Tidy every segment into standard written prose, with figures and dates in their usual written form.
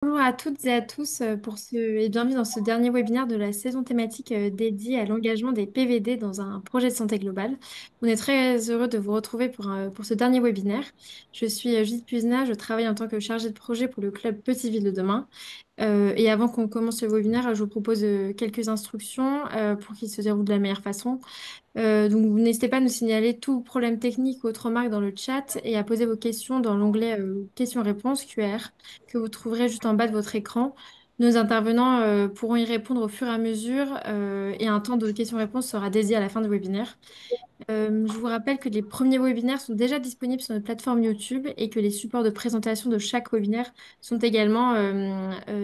Bonjour à toutes et à tous et bienvenue dans ce dernier webinaire de la saison thématique dédiée à l'engagement des PVD dans un projet de santé globale. On est très heureux de vous retrouver pour ce dernier webinaire. Je suis Judith Puzna, je travaille en tant que chargée de projet pour le club Petite Ville de demain. Et avant qu'on commence le webinaire, je vous propose quelques instructions pour qu'il se déroule de la meilleure façon. Donc, n'hésitez pas à nous signaler tout problème technique ou autre remarque dans le chat et à poser vos questions dans l'onglet questions-réponses QR que vous trouverez juste en bas de votre écran. Nos intervenants pourront y répondre au fur et à mesure et un temps de questions-réponses sera dédié à la fin du webinaire. Je vous rappelle que les premiers webinaires sont déjà disponibles sur notre plateforme YouTube et que les supports de présentation de chaque webinaire sont également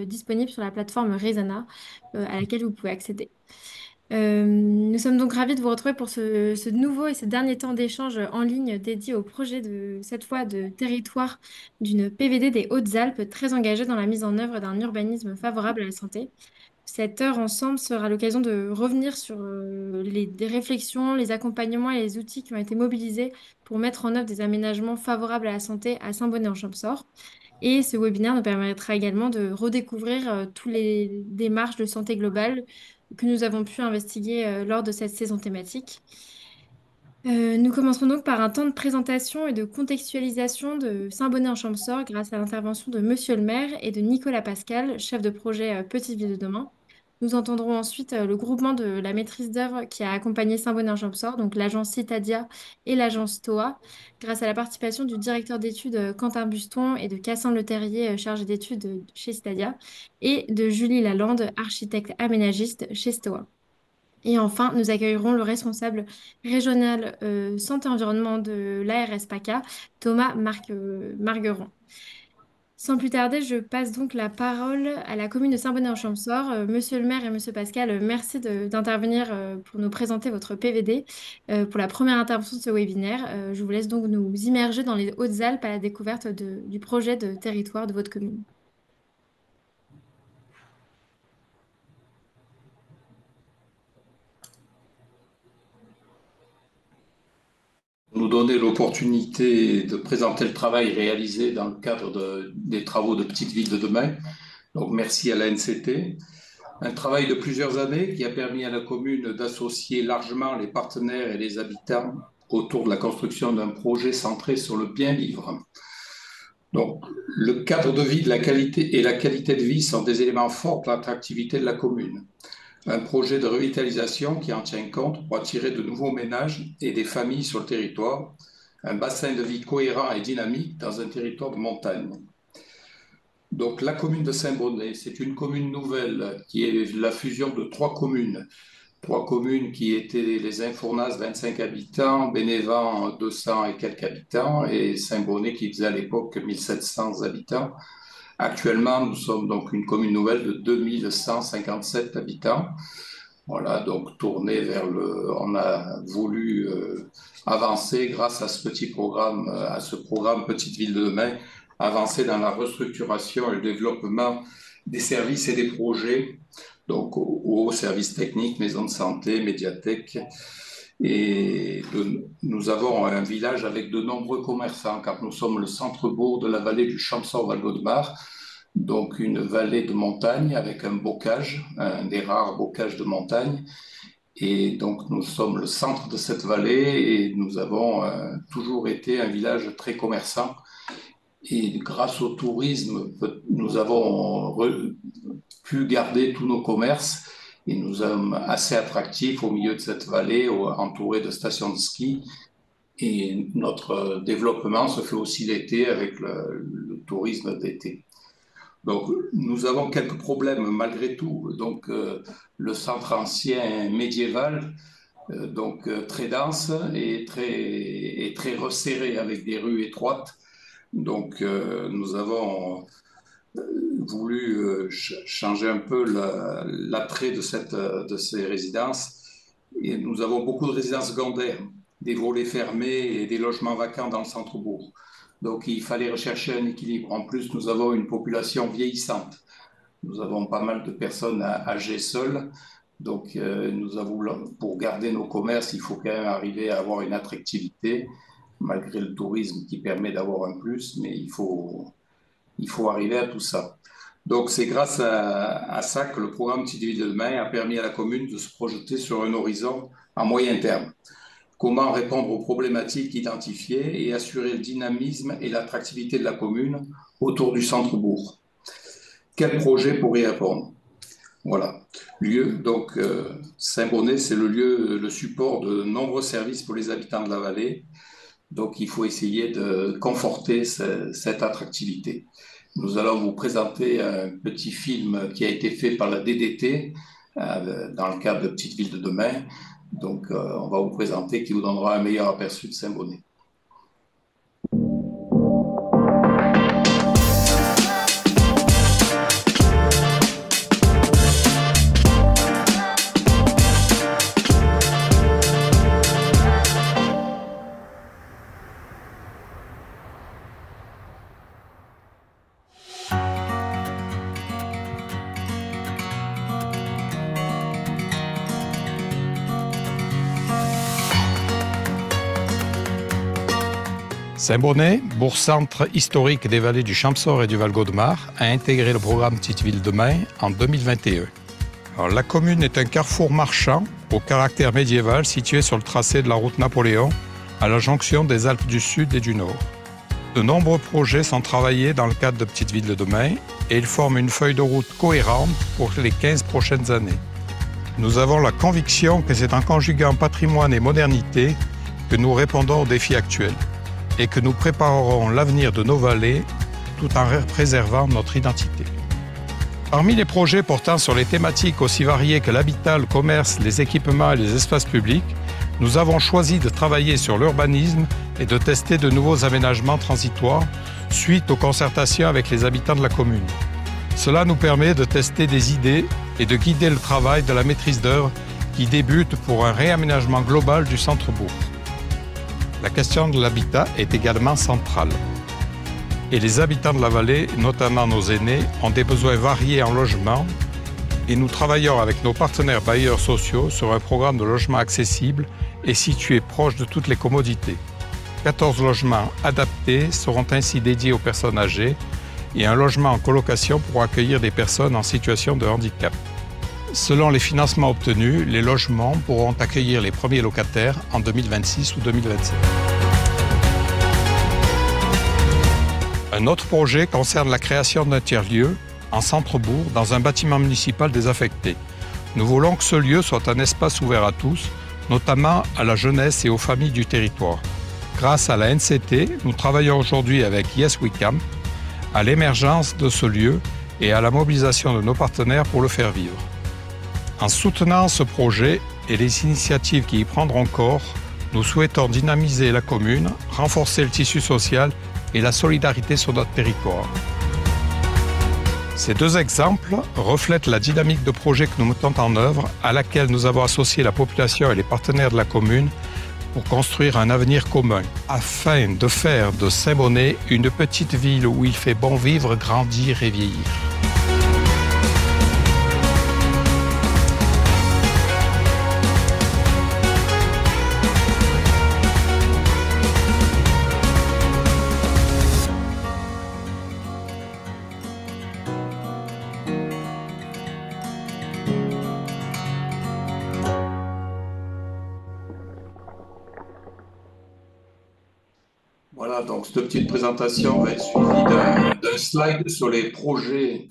disponibles sur la plateforme Resana à laquelle vous pouvez accéder. Nous sommes donc ravis de vous retrouver pour ce nouveau et ce dernier temps d'échange en ligne dédié au projet de cette fois de territoire d'une PVD des Hautes-Alpes très engagée dans la mise en œuvre d'un urbanisme favorable à la santé. Cette heure ensemble sera l'occasion de revenir sur des réflexions, les accompagnements et les outils qui ont été mobilisés pour mettre en œuvre des aménagements favorables à la santé à Saint-Bonnet-en-Champsaur. Et ce webinaire nous permettra également de redécouvrir toutes les démarches de santé globale que nous avons pu investiguer lors de cette saison thématique. Nous commencerons donc par un temps de présentation et de contextualisation de Saint-Bonnet-en-Champsaur grâce à l'intervention de Monsieur le maire et de Nicolas Pascal, chef de projet Petite Ville de demain. Nous entendrons ensuite le groupement de la maîtrise d'œuvre qui a accompagné Saint-Bonnet-en-Champsaur, donc l'agence Citadia et l'agence TOA, grâce à la participation du directeur d'études Quentin Buston et de Cassandre Leterrier, chargé d'études chez Citadia, et de Julie Lalande, architecte aménagiste chez STOA. Et enfin, nous accueillerons le responsable régional santé-environnement de l'ARS PACA, Thomas Margueron. Sans plus tarder, je passe donc la parole à la commune de Saint-Bonnet-en-Champsaur. Monsieur le maire et monsieur Pascal, merci d'intervenir pour nous présenter votre PVD pour la première intervention de ce webinaire. Je vous laisse donc nous immerger dans les Hautes-Alpes à la découverte du projet de territoire de votre commune. Nous donner l'opportunité de présenter le travail réalisé dans le cadre des travaux de Petite Ville de demain. Donc, merci à la NCT. Un travail de plusieurs années qui a permis à la commune d'associer largement les partenaires et les habitants autour de la construction d'un projet centré sur le bien vivre. Donc, le cadre de vie de la qualité et la qualité de vie sont des éléments forts pour l'attractivité de la commune. Un projet de revitalisation qui en tient compte pour attirer de nouveaux ménages et des familles sur le territoire, un bassin de vie cohérent et dynamique dans un territoire de montagne. Donc la commune de Saint-Bonnet, c'est une commune nouvelle qui est la fusion de trois communes qui étaient les Infournas, 25 habitants, Bénévent, 200 et quelques habitants, et Saint-Bonnet qui faisait à l'époque 1700 habitants. Actuellement, nous sommes donc une commune nouvelle de 2157 habitants. Voilà, donc tourné vers on a voulu avancer grâce à ce petit programme, à ce programme Petite Ville de demain, avancer dans la restructuration et le développement des services et des projets, donc aux services techniques, maisons de santé, médiathèques. Nous avons un village avec de nombreux commerçants, car nous sommes le centre-bourg de la vallée du Champsaur-Val-Gaudemar, donc une vallée de montagne avec un bocage, un des rares bocages de montagne. Et donc nous sommes le centre de cette vallée et nous avons toujours été un village très commerçant. Et grâce au tourisme, nous avons pu garder tous nos commerces et nous sommes assez attractifs au milieu de cette vallée, entourés de stations de ski. Et notre développement se fait aussi l'été avec le tourisme d'été. Donc, nous avons quelques problèmes malgré tout. Donc, le centre ancien médiéval, très dense et très resserré avec des rues étroites. Donc, nous avons voulu changer un peu l'attrait de ces résidences. Et nous avons beaucoup de résidences secondaires, des volets fermés et des logements vacants dans le centre-bourg. Donc, il fallait rechercher un équilibre. En plus, nous avons une population vieillissante. Nous avons pas mal de personnes âgées seules. Donc, pour garder nos commerces, il faut quand même arriver à avoir une attractivité, malgré le tourisme qui permet d'avoir un plus, mais il faut arriver à tout ça. Donc, c'est grâce à ça que le programme Petite Ville de demain a permis à la commune de se projeter sur un horizon à moyen terme. Comment répondre aux problématiques identifiées et assurer le dynamisme et l'attractivité de la commune autour du centre-bourg. Quel projet pour y répondre? Voilà. Donc, Saint-Bonnet, c'est le lieu, le support de nombreux services pour les habitants de la vallée. Donc, il faut essayer de conforter cette attractivité. Nous allons vous présenter un petit film qui a été fait par la DDT dans le cadre de Petite Ville de demain. Donc, on va vous présenter qui vous donnera un meilleur aperçu de Saint-Bonnet. Saint-Bonnet, bourg-centre historique des vallées du Champsaur et du Val-Gaudemar, a intégré le programme Petite Ville demain en 2021. Alors, la commune est un carrefour marchand au caractère médiéval situé sur le tracé de la route Napoléon à la jonction des Alpes du Sud et du Nord. De nombreux projets sont travaillés dans le cadre de Petite Ville de demain et ils forment une feuille de route cohérente pour les 15 prochaines années. Nous avons la conviction que c'est en conjuguant patrimoine et modernité que nous répondons aux défis actuels et que nous préparerons l'avenir de nos vallées tout en préservant notre identité. Parmi les projets portant sur les thématiques aussi variées que l'habitat, le commerce, les équipements et les espaces publics, nous avons choisi de travailler sur l'urbanisme et de tester de nouveaux aménagements transitoires suite aux concertations avec les habitants de la commune. Cela nous permet de tester des idées et de guider le travail de la maîtrise d'œuvre qui débute pour un réaménagement global du centre-bourg. La question de l'habitat est également centrale. Et les habitants de la vallée, notamment nos aînés, ont des besoins variés en logement et nous travaillons avec nos partenaires bailleurs sociaux sur un programme de logement accessible et situé proche de toutes les commodités. 14 logements adaptés seront ainsi dédiés aux personnes âgées et un logement en colocation pour accueillir des personnes en situation de handicap. Selon les financements obtenus, les logements pourront accueillir les premiers locataires en 2026 ou 2027. Un autre projet concerne la création d'un tiers-lieu en centre-bourg dans un bâtiment municipal désaffecté. Nous voulons que ce lieu soit un espace ouvert à tous, notamment à la jeunesse et aux familles du territoire. Grâce à la NCT, nous travaillons aujourd'hui avec Yes We Camp à l'émergence de ce lieu et à la mobilisation de nos partenaires pour le faire vivre. En soutenant ce projet et les initiatives qui y prendront corps, nous souhaitons dynamiser la commune, renforcer le tissu social et la solidarité sur notre territoire. Ces deux exemples reflètent la dynamique de projet que nous mettons en œuvre, à laquelle nous avons associé la population et les partenaires de la commune pour construire un avenir commun, afin de faire de Saint-Bonnet une petite ville où il fait bon vivre, grandir et vieillir. Voilà, donc cette petite présentation va être suivie d'un slide sur les projets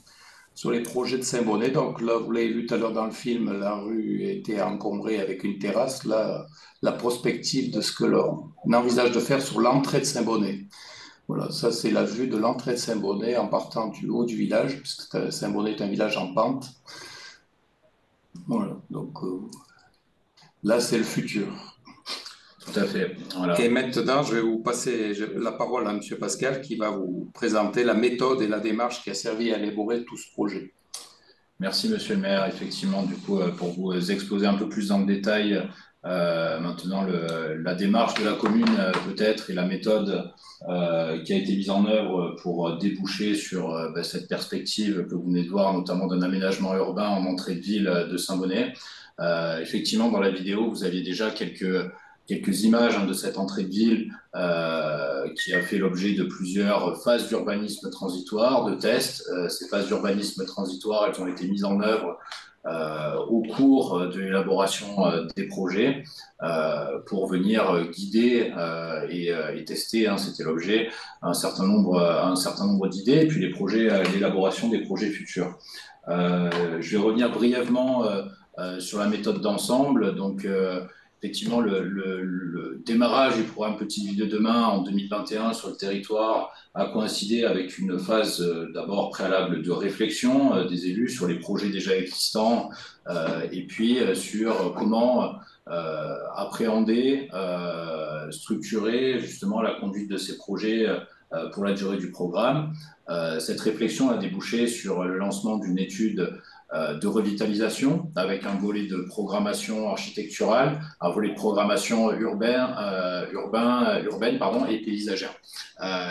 de Saint-Bonnet. Donc là, vous l'avez vu tout à l'heure dans le film, la rue était encombrée avec une terrasse. Là, la prospective de ce que l'on envisage de faire sur l'entrée de Saint-Bonnet. Voilà, ça c'est la vue de l'entrée de Saint-Bonnet en partant du haut du village, puisque Saint-Bonnet est un village en pente. Voilà, donc là c'est le futur. Tout à fait. Voilà. Et maintenant, je vais vous passer la parole à M. Pascal qui va vous présenter la méthode et la démarche qui a servi à élaborer tout ce projet. Merci, Monsieur le maire. Effectivement, du coup, pour vous exposer un peu plus dans le détail, maintenant, la démarche de la commune, peut-être, et la méthode qui a été mise en œuvre pour déboucher sur cette perspective que vous venez de voir, notamment d'un aménagement urbain en entrée de ville de Saint-Bonnet. Effectivement, dans la vidéo, vous aviez déjà quelques quelques images de cette entrée de ville qui a fait l'objet de plusieurs phases d'urbanisme transitoire, de tests. Ces phases d'urbanisme transitoire, elles ont été mises en œuvre au cours de l'élaboration des projets pour venir guider et tester, c'était l'objet, un certain nombre d'idées et puis l'élaboration des projets futurs. Je vais revenir brièvement sur la méthode d'ensemble. Donc, effectivement, le démarrage du programme Petite Ville de demain en 2021 sur le territoire a coïncidé avec une phase d'abord préalable de réflexion des élus sur les projets déjà existants et puis sur comment appréhender, structurer justement la conduite de ces projets pour la durée du programme. Cette réflexion a débouché sur le lancement d'une étude de revitalisation avec un volet de programmation architecturale, un volet de programmation urbaine et paysagère.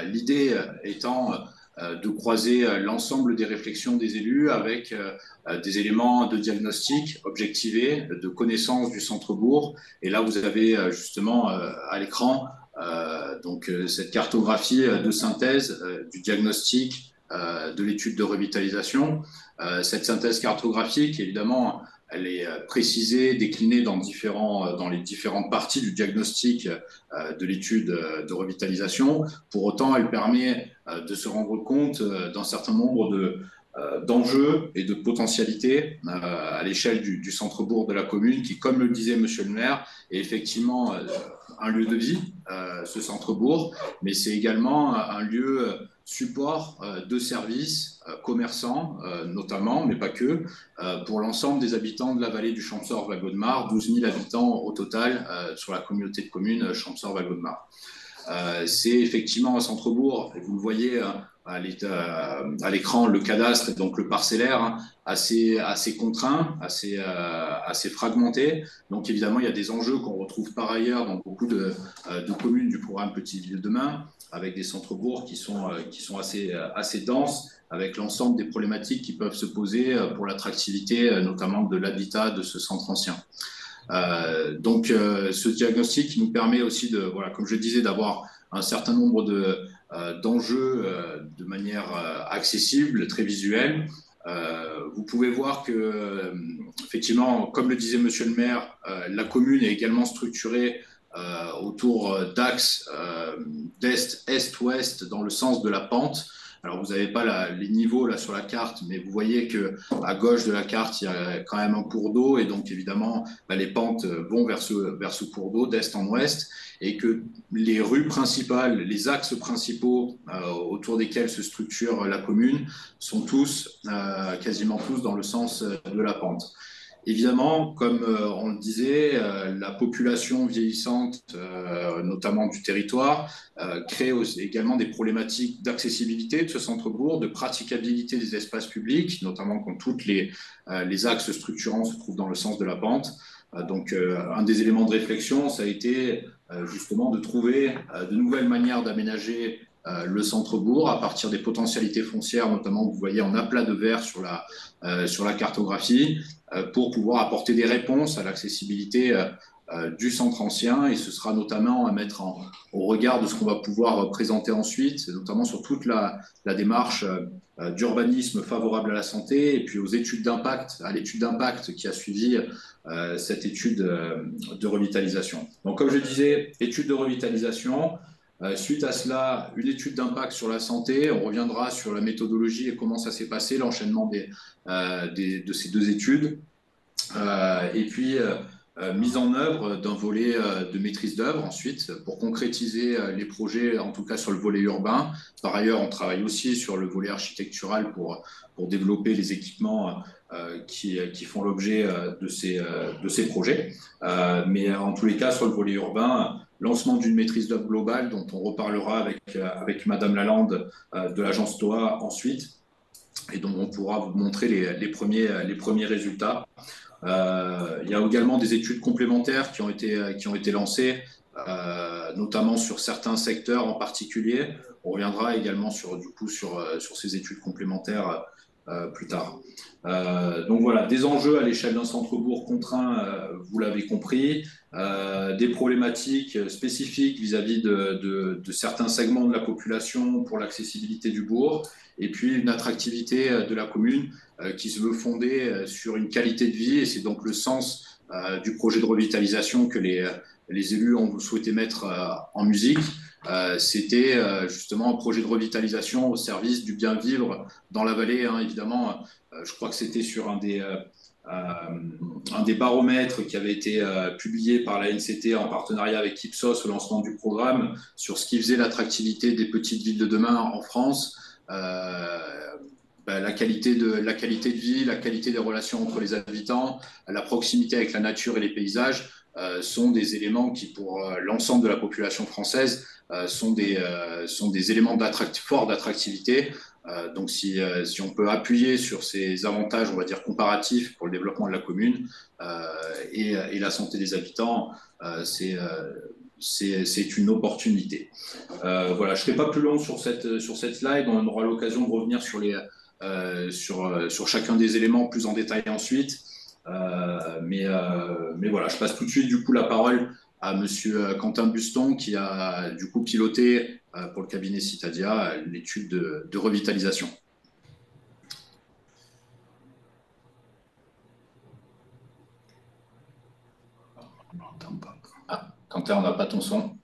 L'idée étant de croiser l'ensemble des réflexions des élus avec des éléments de diagnostic objectivés, de connaissance du centre-bourg. Et là, vous avez justement à l'écran cette cartographie de synthèse du diagnostic de l'étude de revitalisation. Cette synthèse cartographique, évidemment, elle est précisée, déclinée dans les différentes parties du diagnostic de l'étude de revitalisation. Pour autant, elle permet de se rendre compte d'un certain nombre d'enjeux et de potentialités à l'échelle du centre-bourg de la commune qui, comme le disait Monsieur le maire, est effectivement un lieu de vie, ce centre-bourg, mais c'est également un lieu support de services commerçants, notamment, mais pas que, pour l'ensemble des habitants de la vallée du Champsaur-Val-Gaudemar, 12 000 habitants au total sur la communauté de communes Champsaur-Val-Gaudemar. C'est effectivement un centre-bourg, et vous le voyez à l'écran, le cadastre et donc le parcellaire assez contraint, assez fragmenté. Donc évidemment, il y a des enjeux qu'on retrouve par ailleurs dans beaucoup de communes du programme Petite Ville de demain, avec des centres-bourgs qui sont assez denses, avec l'ensemble des problématiques qui peuvent se poser pour l'attractivité, notamment de l'habitat de ce centre ancien. Ce diagnostic qui nous permet aussi comme je disais, d'avoir un certain nombre d'enjeux de manière accessible, très visuelle. Vous pouvez voir que, effectivement, comme le disait Monsieur le maire, la commune est également structurée autour d'axes d'est, est, ouest, dans le sens de la pente. Alors, vous n'avez pas les niveaux là sur la carte, mais vous voyez qu'à gauche de la carte, il y a quand même un cours d'eau. Et donc, évidemment, les pentes vont vers ce cours d'eau d'est en ouest. Et que les rues principales, les axes principaux autour desquels se structure la commune sont quasiment tous dans le sens de la pente. Évidemment, comme on le disait, la population vieillissante, notamment du territoire, crée également des problématiques d'accessibilité de ce centre-bourg, de praticabilité des espaces publics, notamment quand tous les axes structurants se trouvent dans le sens de la pente. Un des éléments de réflexion, ça a été justement de trouver de nouvelles manières d'aménager le centre-bourg à partir des potentialités foncières, notamment vous voyez en aplat de vert sur la cartographie, pour pouvoir apporter des réponses à l'accessibilité du centre ancien. Et ce sera notamment à mettre au regard de ce qu'on va pouvoir présenter ensuite, notamment sur toute la démarche d'urbanisme favorable à la santé et puis à l'étude d'impact qui a suivi cette étude de revitalisation. Donc, comme je disais, étude de revitalisation. Suite à cela, une étude d'impact sur la santé. On reviendra sur la méthodologie et comment ça s'est passé, l'enchaînement de ces deux études. Et puis, mise en œuvre d'un volet de maîtrise d'œuvre ensuite pour concrétiser les projets, en tout cas sur le volet urbain. Par ailleurs, on travaille aussi sur le volet architectural pour développer les équipements qui font l'objet de ces projets. Mais en tous les cas, sur le volet urbain, lancement d'une maîtrise d'œuvre globale dont on reparlera avec Madame Lalande de l'agence TOA ensuite et dont on pourra vous montrer les premiers résultats. Il y a également des études complémentaires qui ont été lancées, notamment sur certains secteurs en particulier. On reviendra également sur ces études complémentaires plus tard. Donc voilà, des enjeux à l'échelle d'un centre-bourg contraint, vous l'avez compris, des problématiques spécifiques vis-à-vis de certains segments de la population pour l'accessibilité du bourg, et puis une attractivité de la commune qui se veut fonder sur une qualité de vie, et c'est donc le sens du projet de revitalisation que les élus ont souhaité mettre en musique. C'était justement un projet de revitalisation au service du bien vivre dans la vallée, hein, évidemment. Je crois que c'était sur un des baromètres qui avait été publié par la NCT en partenariat avec Ipsos au lancement du programme sur ce qui faisait l'attractivité des petites villes de demain en France. La qualité de vie, la qualité des relations entre les habitants, la proximité avec la nature et les paysages sont des éléments qui, pour l'ensemble de la population française, sont des éléments forts d'attractivité. Donc, si on peut appuyer sur ces avantages, on va dire, comparatifs pour le développement de la commune et la santé des habitants, c'est une opportunité. Voilà, je ne serai pas plus long sur cette slide. On aura l'occasion de revenir sur chacun des éléments plus en détail ensuite. Mais voilà, je passe tout de suite du coup la parole à Monsieur Quentin Buston qui a du coup piloté pour le cabinet Citadia l'étude de revitalisation. Ah, Quentin, on n'a pas ton son.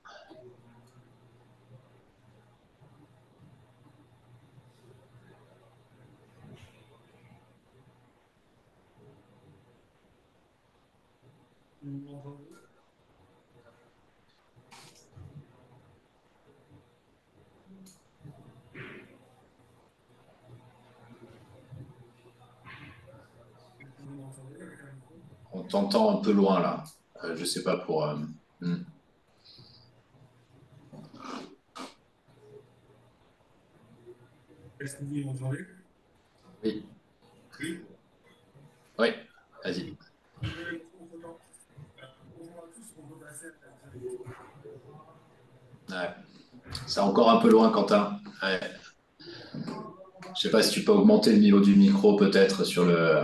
On t'entend un peu loin là. Je sais pas pour. Est-ce que vous m'entendez? Oui. Oui. Oui, vas-y. Ouais. C'est encore un peu loin, Quentin. Ouais. Je sais pas si tu peux augmenter le niveau du micro peut-être sur le.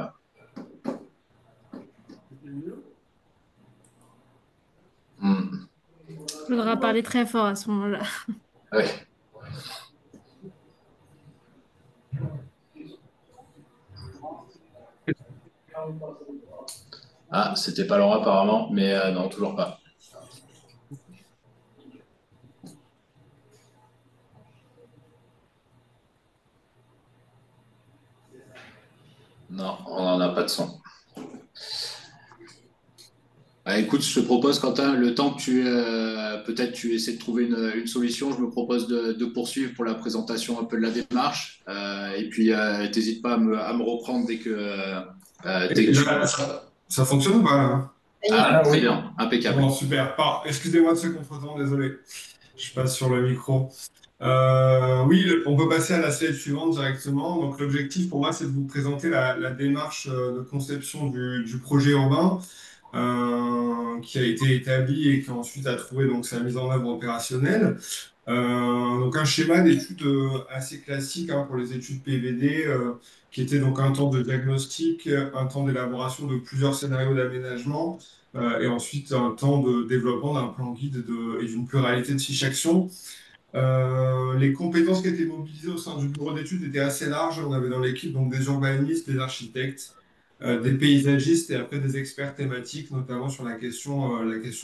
Il faudra parler très fort à ce moment-là. Oui. Ah, c'était pas Laura apparemment, mais non, toujours pas. Non, on n'en a pas de son. Ah, écoute, je te propose, Quentin, le temps que peut-être tu essaies de trouver une solution, je me propose de poursuivre pour la présentation un peu de la démarche. Et puis, n'hésite pas à me reprendre dès que tu... Ça fonctionne ou pas là? Ah, très bien, impeccable. Bon, super. Excusez-moi de ce contretemps, désolé. Je passe sur le micro. Oui, on peut passer à la slide suivante directement. Donc, l'objectif pour moi, c'est de vous présenter la démarche de conception du projet urbain qui a été établi et qui ensuite a trouvé donc, sa mise en œuvre opérationnelle. Donc, un schéma d'études assez classique hein, pour les études PVD, qui était donc un temps de diagnostic, un temps d'élaboration de plusieurs scénarios d'aménagement, et ensuite un temps de développement d'un plan guide et d'une pluralité de fiches actions. Les compétences qui étaient mobilisées au sein du bureau d'études étaient assez larges. On avait dans l'équipe donc des urbanistes, des architectes, des paysagistes et après des experts thématiques, notamment sur la question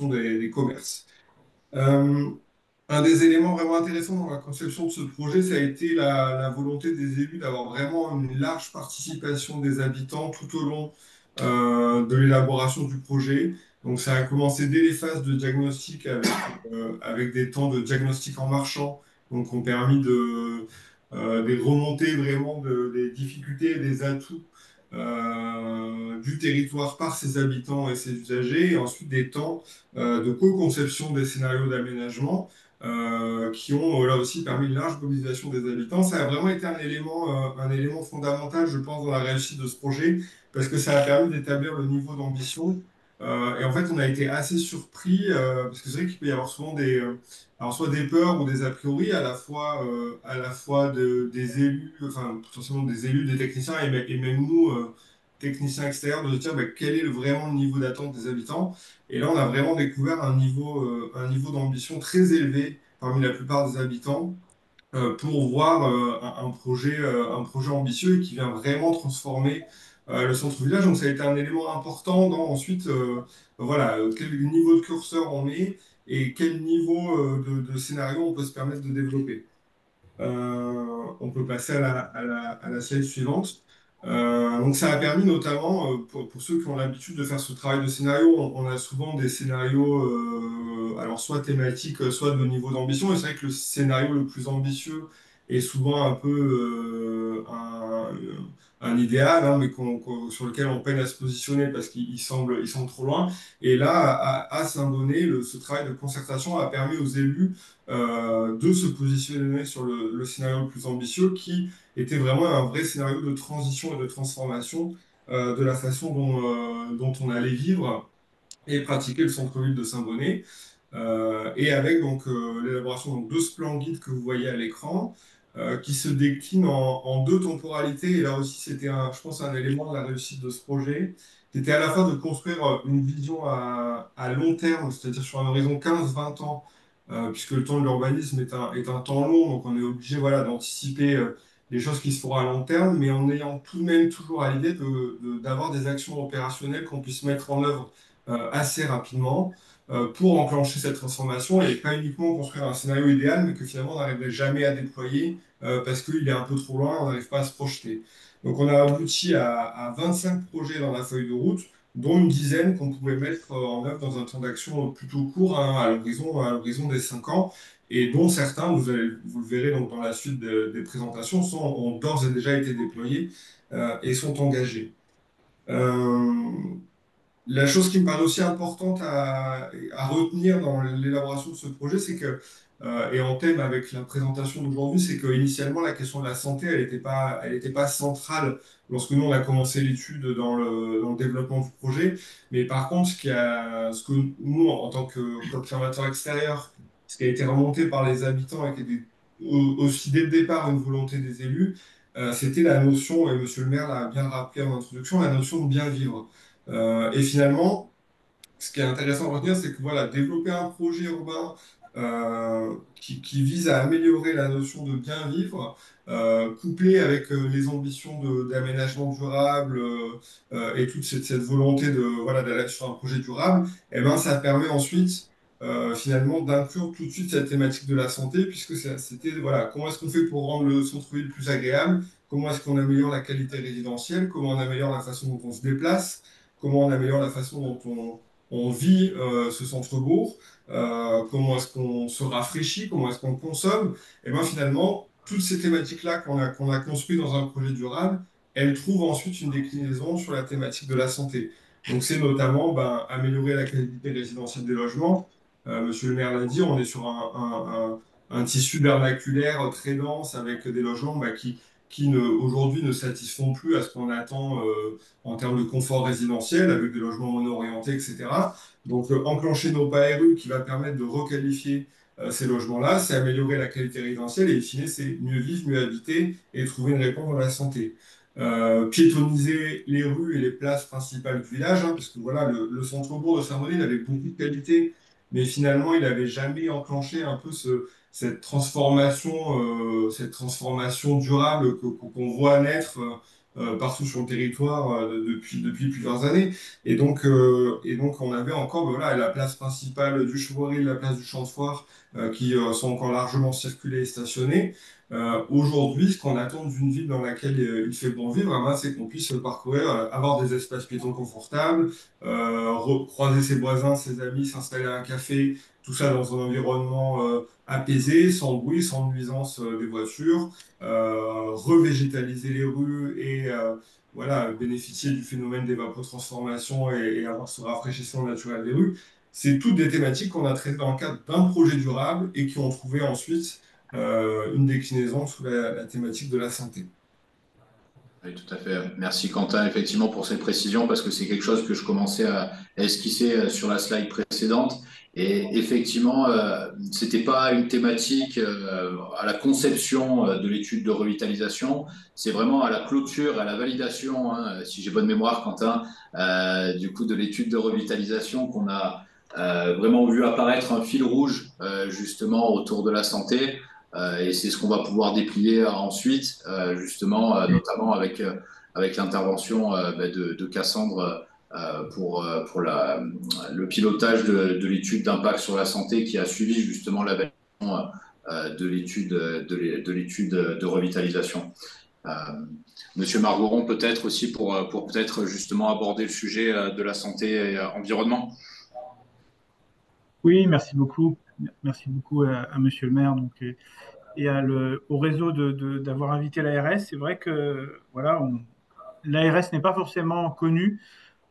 des commerces. Un des éléments vraiment intéressants dans la conception de ce projet, ça a été la volonté des élus d'avoir vraiment une large participation des habitants tout au long de l'élaboration du projet. Donc ça a commencé dès les phases de diagnostic avec des temps de diagnostic en marchant, donc ont permis de remonter vraiment des difficultés et des atouts du territoire par ses habitants et ses usagers, et ensuite des temps de co-conception des scénarios d'aménagement qui ont là aussi permis une large mobilisation des habitants. Ça a vraiment été un élément fondamental, je pense, dans la réussite de ce projet, parce que ça a permis d'établir le niveau d'ambition Et en fait, on a été assez surpris parce que c'est vrai qu'il peut y avoir souvent alors soit des peurs ou des a priori à la fois des élus, enfin potentiellement des élus, des techniciens et même nous, techniciens extérieurs, de se dire bah, quel est vraiment le niveau d'attente des habitants. Et là, on a vraiment découvert un niveau d'ambition très élevé parmi la plupart des habitants pour voir un projet ambitieux et qui vient vraiment transformer le centre-village. Donc ça a été un élément important dans ensuite voilà, quel niveau de curseur on met et quel niveau de scénario on peut se permettre de développer. On peut passer à la slide suivante. Donc ça a permis notamment, pour ceux qui ont l'habitude de faire ce travail de scénario, on a souvent des scénarios, alors soit thématiques, soit de niveau d'ambition. Et c'est vrai que le scénario le plus ambitieux est souvent un peu un idéal, hein, mais sur lequel on peine à se positionner parce il semble trop loin. Et là, à Saint-Bonnet, ce travail de concertation a permis aux élus de se positionner sur le scénario le plus ambitieux, qui était vraiment un vrai scénario de transition et de transformation de la façon dont on allait vivre et pratiquer le centre-ville de Saint-Bonnet. Et avec donc l'élaboration donc, de ce plan guide que vous voyez à l'écran, qui se décline en deux temporalités. Et là aussi, c'était, je pense, un élément de la réussite de ce projet. C'était à la fois de construire une vision à long terme, c'est-à-dire sur un horizon 15-20 ans, puisque le temps de l'urbanisme est un temps long, donc on est obligé voilà, d'anticiper les choses qui se feront à long terme, mais en ayant tout de même toujours à l'idée d'avoir des actions opérationnelles qu'on puisse mettre en œuvre assez rapidement pour enclencher cette transformation et pas uniquement construire un scénario idéal, mais que finalement on n'arriverait jamais à déployer parce qu'il est un peu trop loin, on n'arrive pas à se projeter. Donc on a abouti à 25 projets dans la feuille de route, dont une dizaine qu'on pouvait mettre en œuvre dans un temps d'action plutôt court, hein, à l'horizon des 5 ans, et dont certains, vous le verrez donc dans la suite des présentations, ont d'ores et déjà été déployés et sont engagés. Euh, la chose qui me paraît aussi importante à retenir dans l'élaboration de ce projet, c'est que, et en thème avec la présentation d'aujourd'hui, c'est qu'initialement, la question de la santé, elle était pas centrale lorsque nous, on a commencé l'étude dans le développement du projet. Mais par contre, ce que nous, en tant qu'observateurs extérieurs, ce qui a été remonté par les habitants et qui était aussi dès le départ une volonté des élus, c'était la notion, et Monsieur le maire l'a bien rappelé en introduction, la notion de bien vivre. Et finalement, ce qui est intéressant à retenir, c'est que voilà, développer un projet urbain qui vise à améliorer la notion de bien vivre, couplé avec les ambitions d'aménagement durable et toute cette volonté voilà, d'aller sur un projet durable, eh ben, ça permet ensuite finalement d'inclure tout de suite cette thématique de la santé, puisque c'était voilà, comment est-ce qu'on fait pour rendre le centre-ville plus agréable, comment est-ce qu'on améliore la qualité résidentielle, comment on améliore la façon dont on se déplace, comment on améliore la façon dont on vit ce centre-bourg, comment est-ce qu'on se rafraîchit, comment est-ce qu'on consomme, et bien finalement, toutes ces thématiques-là qu'on a construites dans un projet durable, elles trouvent ensuite une déclinaison sur la thématique de la santé. Donc c'est notamment ben, améliorer la qualité résidentielle des logements. Monsieur le maire l'a dit, on est sur un tissu vernaculaire très dense avec des logements bah, aujourd'hui ne satisfont plus à ce qu'on attend en termes de confort résidentiel, avec des logements mono-orientés, etc. Donc, enclencher nos PARU qui va permettre de requalifier ces logements-là, c'est améliorer la qualité résidentielle et, in fine, c'est mieux vivre, mieux habiter et trouver une réponse dans la santé. Piétoniser les rues et les places principales du village, hein, parce que voilà, le centre-bourg de Saint-Denis il avait beaucoup de qualités, mais finalement, il n'avait jamais enclenché un peu cette transformation durable qu'on voit naître partout sur le territoire depuis plusieurs années. Et donc, on avait encore ben voilà, la place principale du Chevreuil, la place du Champ de Foire, qui sont encore largement circulées et stationnées. Aujourd'hui, ce qu'on attend d'une ville dans laquelle il fait bon vivre, eh ben, c'est qu'on puisse parcourir, avoir des espaces piétons confortables, croiser ses voisins, ses amis, s'installer à un café, tout ça dans un environnement apaisé, sans bruit, sans nuisance des voitures, revégétaliser les rues et voilà, bénéficier du phénomène d'évapotranspiration et avoir ce rafraîchissement naturel des rues. C'est toutes des thématiques qu'on a traitées dans le cadre d'un projet durable et qui ont trouvé ensuite une déclinaison sous la thématique de la santé. Oui, tout à fait. Merci Quentin, effectivement, pour cette précision, parce que c'est quelque chose que je commençais à esquisser sur la slide précédente. Et effectivement, c'était pas une thématique à la conception de l'étude de revitalisation, c'est vraiment à la clôture, à la validation, hein, si j'ai bonne mémoire, Quentin, du coup, de l'étude de revitalisation qu'on a vraiment vu apparaître un fil rouge, justement, autour de la santé. Et c'est ce qu'on va pouvoir déplier ensuite, justement, notamment avec l'intervention de Cassandre pour le pilotage de l'étude d'impact sur la santé qui a suivi justement la validation de l'étude de revitalisation. Euh, Monsieur Margoron, peut-être aussi pour peut-être justement aborder le sujet de la santé et environnement. Oui, merci beaucoup. Merci beaucoup à Monsieur le maire et au réseau d'avoir invité l'ARS. C'est vrai que voilà, l'ARS n'est pas forcément connue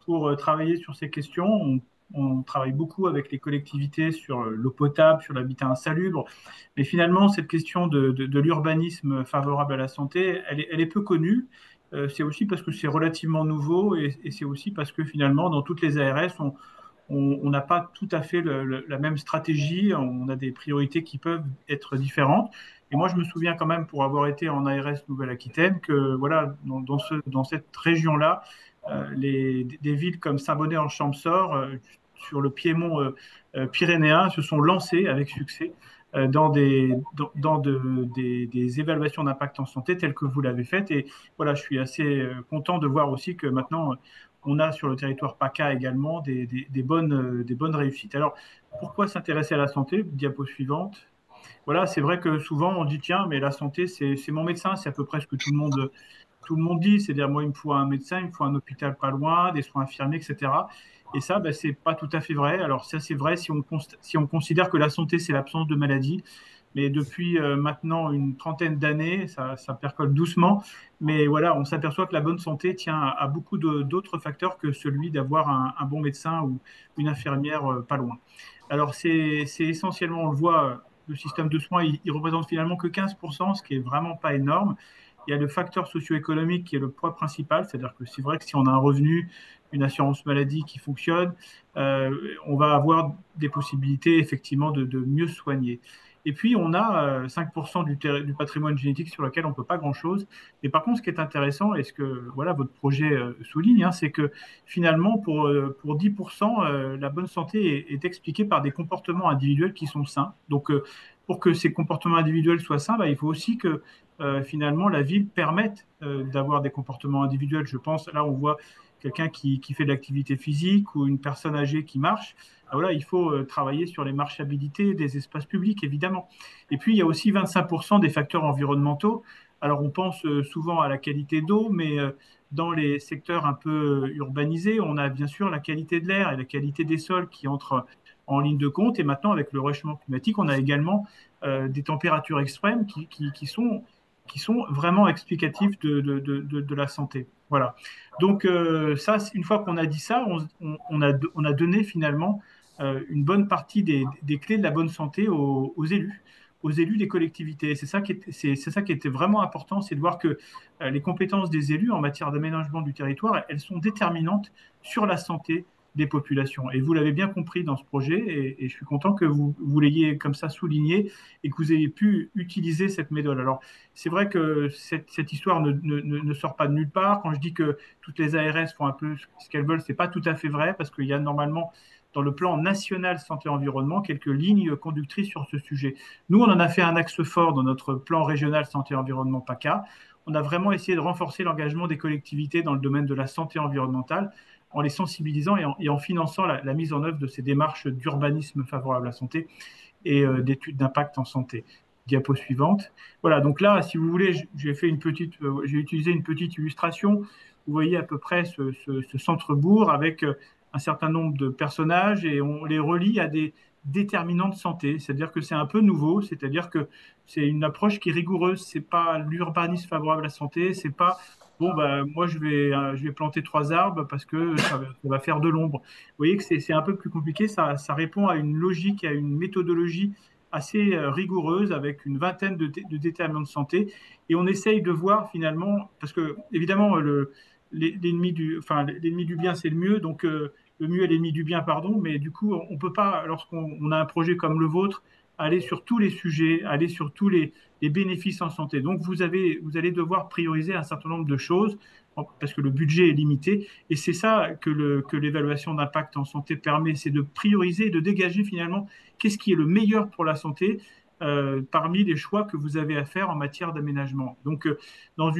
pour travailler sur ces questions. On travaille beaucoup avec les collectivités sur l'eau potable, sur l'habitat insalubre. Mais finalement, cette question de l'urbanisme favorable à la santé, elle est peu connue. C'est aussi parce que c'est relativement nouveau et c'est aussi parce que finalement, dans toutes les ARS, on n'a pas tout à fait la même stratégie, on a des priorités qui peuvent être différentes. Et moi, je me souviens quand même, pour avoir été en ARS Nouvelle-Aquitaine, que voilà, dans cette région-là, des villes comme Saint-Bonnet-en-Champsaur, sur le piémont pyrénéen, se sont lancées avec succès dans des évaluations d'impact en santé telles que vous l'avez faites. Et voilà, je suis assez content de voir aussi que maintenant, on a sur le territoire PACA également des bonnes réussites. Alors, pourquoi s'intéresser à la santé? Diapo suivante. Voilà, c'est vrai que souvent on dit tiens, mais la santé, c'est mon médecin, c'est à peu près ce que tout le monde dit, c'est-à-dire moi, il me faut un médecin, il me faut un hôpital pas loin, des soins infirmiers, etc. Et ça, ben, c'est pas tout à fait vrai. Alors ça, c'est vrai si on considère que la santé, c'est l'absence de maladie. Mais depuis maintenant une trentaine d'années, ça percole doucement. Mais voilà, on s'aperçoit que la bonne santé tient à beaucoup d'autres facteurs que celui d'avoir un bon médecin ou une infirmière pas loin. Alors c'est essentiellement, on le voit, le système de soins, il représente finalement que 15%, ce qui est vraiment pas énorme. Il y a le facteur socio-économique qui est le poids principal, c'est-à-dire que c'est vrai que si on a un revenu, une assurance maladie qui fonctionne, on va avoir des possibilités effectivement de mieux soigner. Et puis, on a 5% du patrimoine génétique sur lequel on ne peut pas grand-chose. Et par contre, ce qui est intéressant, et ce que voilà, votre projet souligne, hein, c'est que finalement, pour 10%, la bonne santé est expliquée par des comportements individuels qui sont sains. Donc, pour que ces comportements individuels soient sains, bah, il faut aussi que finalement la ville permette d'avoir des comportements individuels. Je pense, là, on voit quelqu'un qui fait de l'activité physique ou une personne âgée qui marche. Voilà, il faut travailler sur les marchabilités des espaces publics, évidemment. Et puis, il y a aussi 25% des facteurs environnementaux. Alors, on pense souvent à la qualité d'eau, mais dans les secteurs un peu urbanisés, on a bien sûr la qualité de l'air et la qualité des sols qui entrent en ligne de compte. Et maintenant, avec le réchauffement climatique, on a également des températures extrêmes qui sont vraiment explicatifs de la santé. Voilà. Donc, ça, une fois qu'on a dit ça, on a donné finalement une bonne partie des clés de la bonne santé aux élus des collectivités. C'est ça qui était vraiment important, c'est de voir que les compétences des élus en matière d'aménagement du territoire, elles sont déterminantes sur la santé des populations. Et vous l'avez bien compris dans ce projet, et je suis content que vous l'ayez comme ça souligné et que vous ayez pu utiliser cette méthode. Alors, c'est vrai que cette histoire ne sort pas de nulle part. Quand je dis que toutes les ARS font un peu ce qu'elles veulent, c'est pas tout à fait vrai, parce qu'il y a normalement dans le plan national santé-environnement quelques lignes conductrices sur ce sujet. Nous, on en a fait un axe fort dans notre plan régional santé-environnement PACA. On a vraiment essayé de renforcer l'engagement des collectivités dans le domaine de la santé environnementale en les sensibilisant et en finançant la mise en œuvre de ces démarches d'urbanisme favorable à la santé et d'études d'impact en santé. Diapo suivante. Voilà, donc là, si vous voulez, j'ai utilisé une petite illustration. Vous voyez à peu près ce centre-bourg avec un certain nombre de personnages et on les relie à des déterminants de santé. C'est-à-dire que c'est un peu nouveau, c'est-à-dire que c'est une approche qui est rigoureuse. C'est pas l'urbanisme favorable à la santé, c'est pas bon, bah, moi je vais planter 3 arbres parce que ça va faire de l'ombre. Vous voyez que c'est un peu plus compliqué, ça répond à une logique, à une méthodologie assez rigoureuse avec une vingtaine de déterminants de santé. Et on essaye de voir finalement, parce que évidemment, l'ennemi du bien, c'est le mieux. Donc, le mieux est l'ennemi du bien, pardon. Mais du coup, on ne peut pas, lorsqu'on a un projet comme le vôtre, aller sur tous les sujets, aller sur tous les bénéfices en santé. Donc, vous allez devoir prioriser un certain nombre de choses parce que le budget est limité. Et c'est ça que l'évaluation d'impact en santé permet, c'est de prioriser, de dégager finalement qu'est-ce qui est le meilleur pour la santé parmi les choix que vous avez à faire en matière d'aménagement. Donc, dans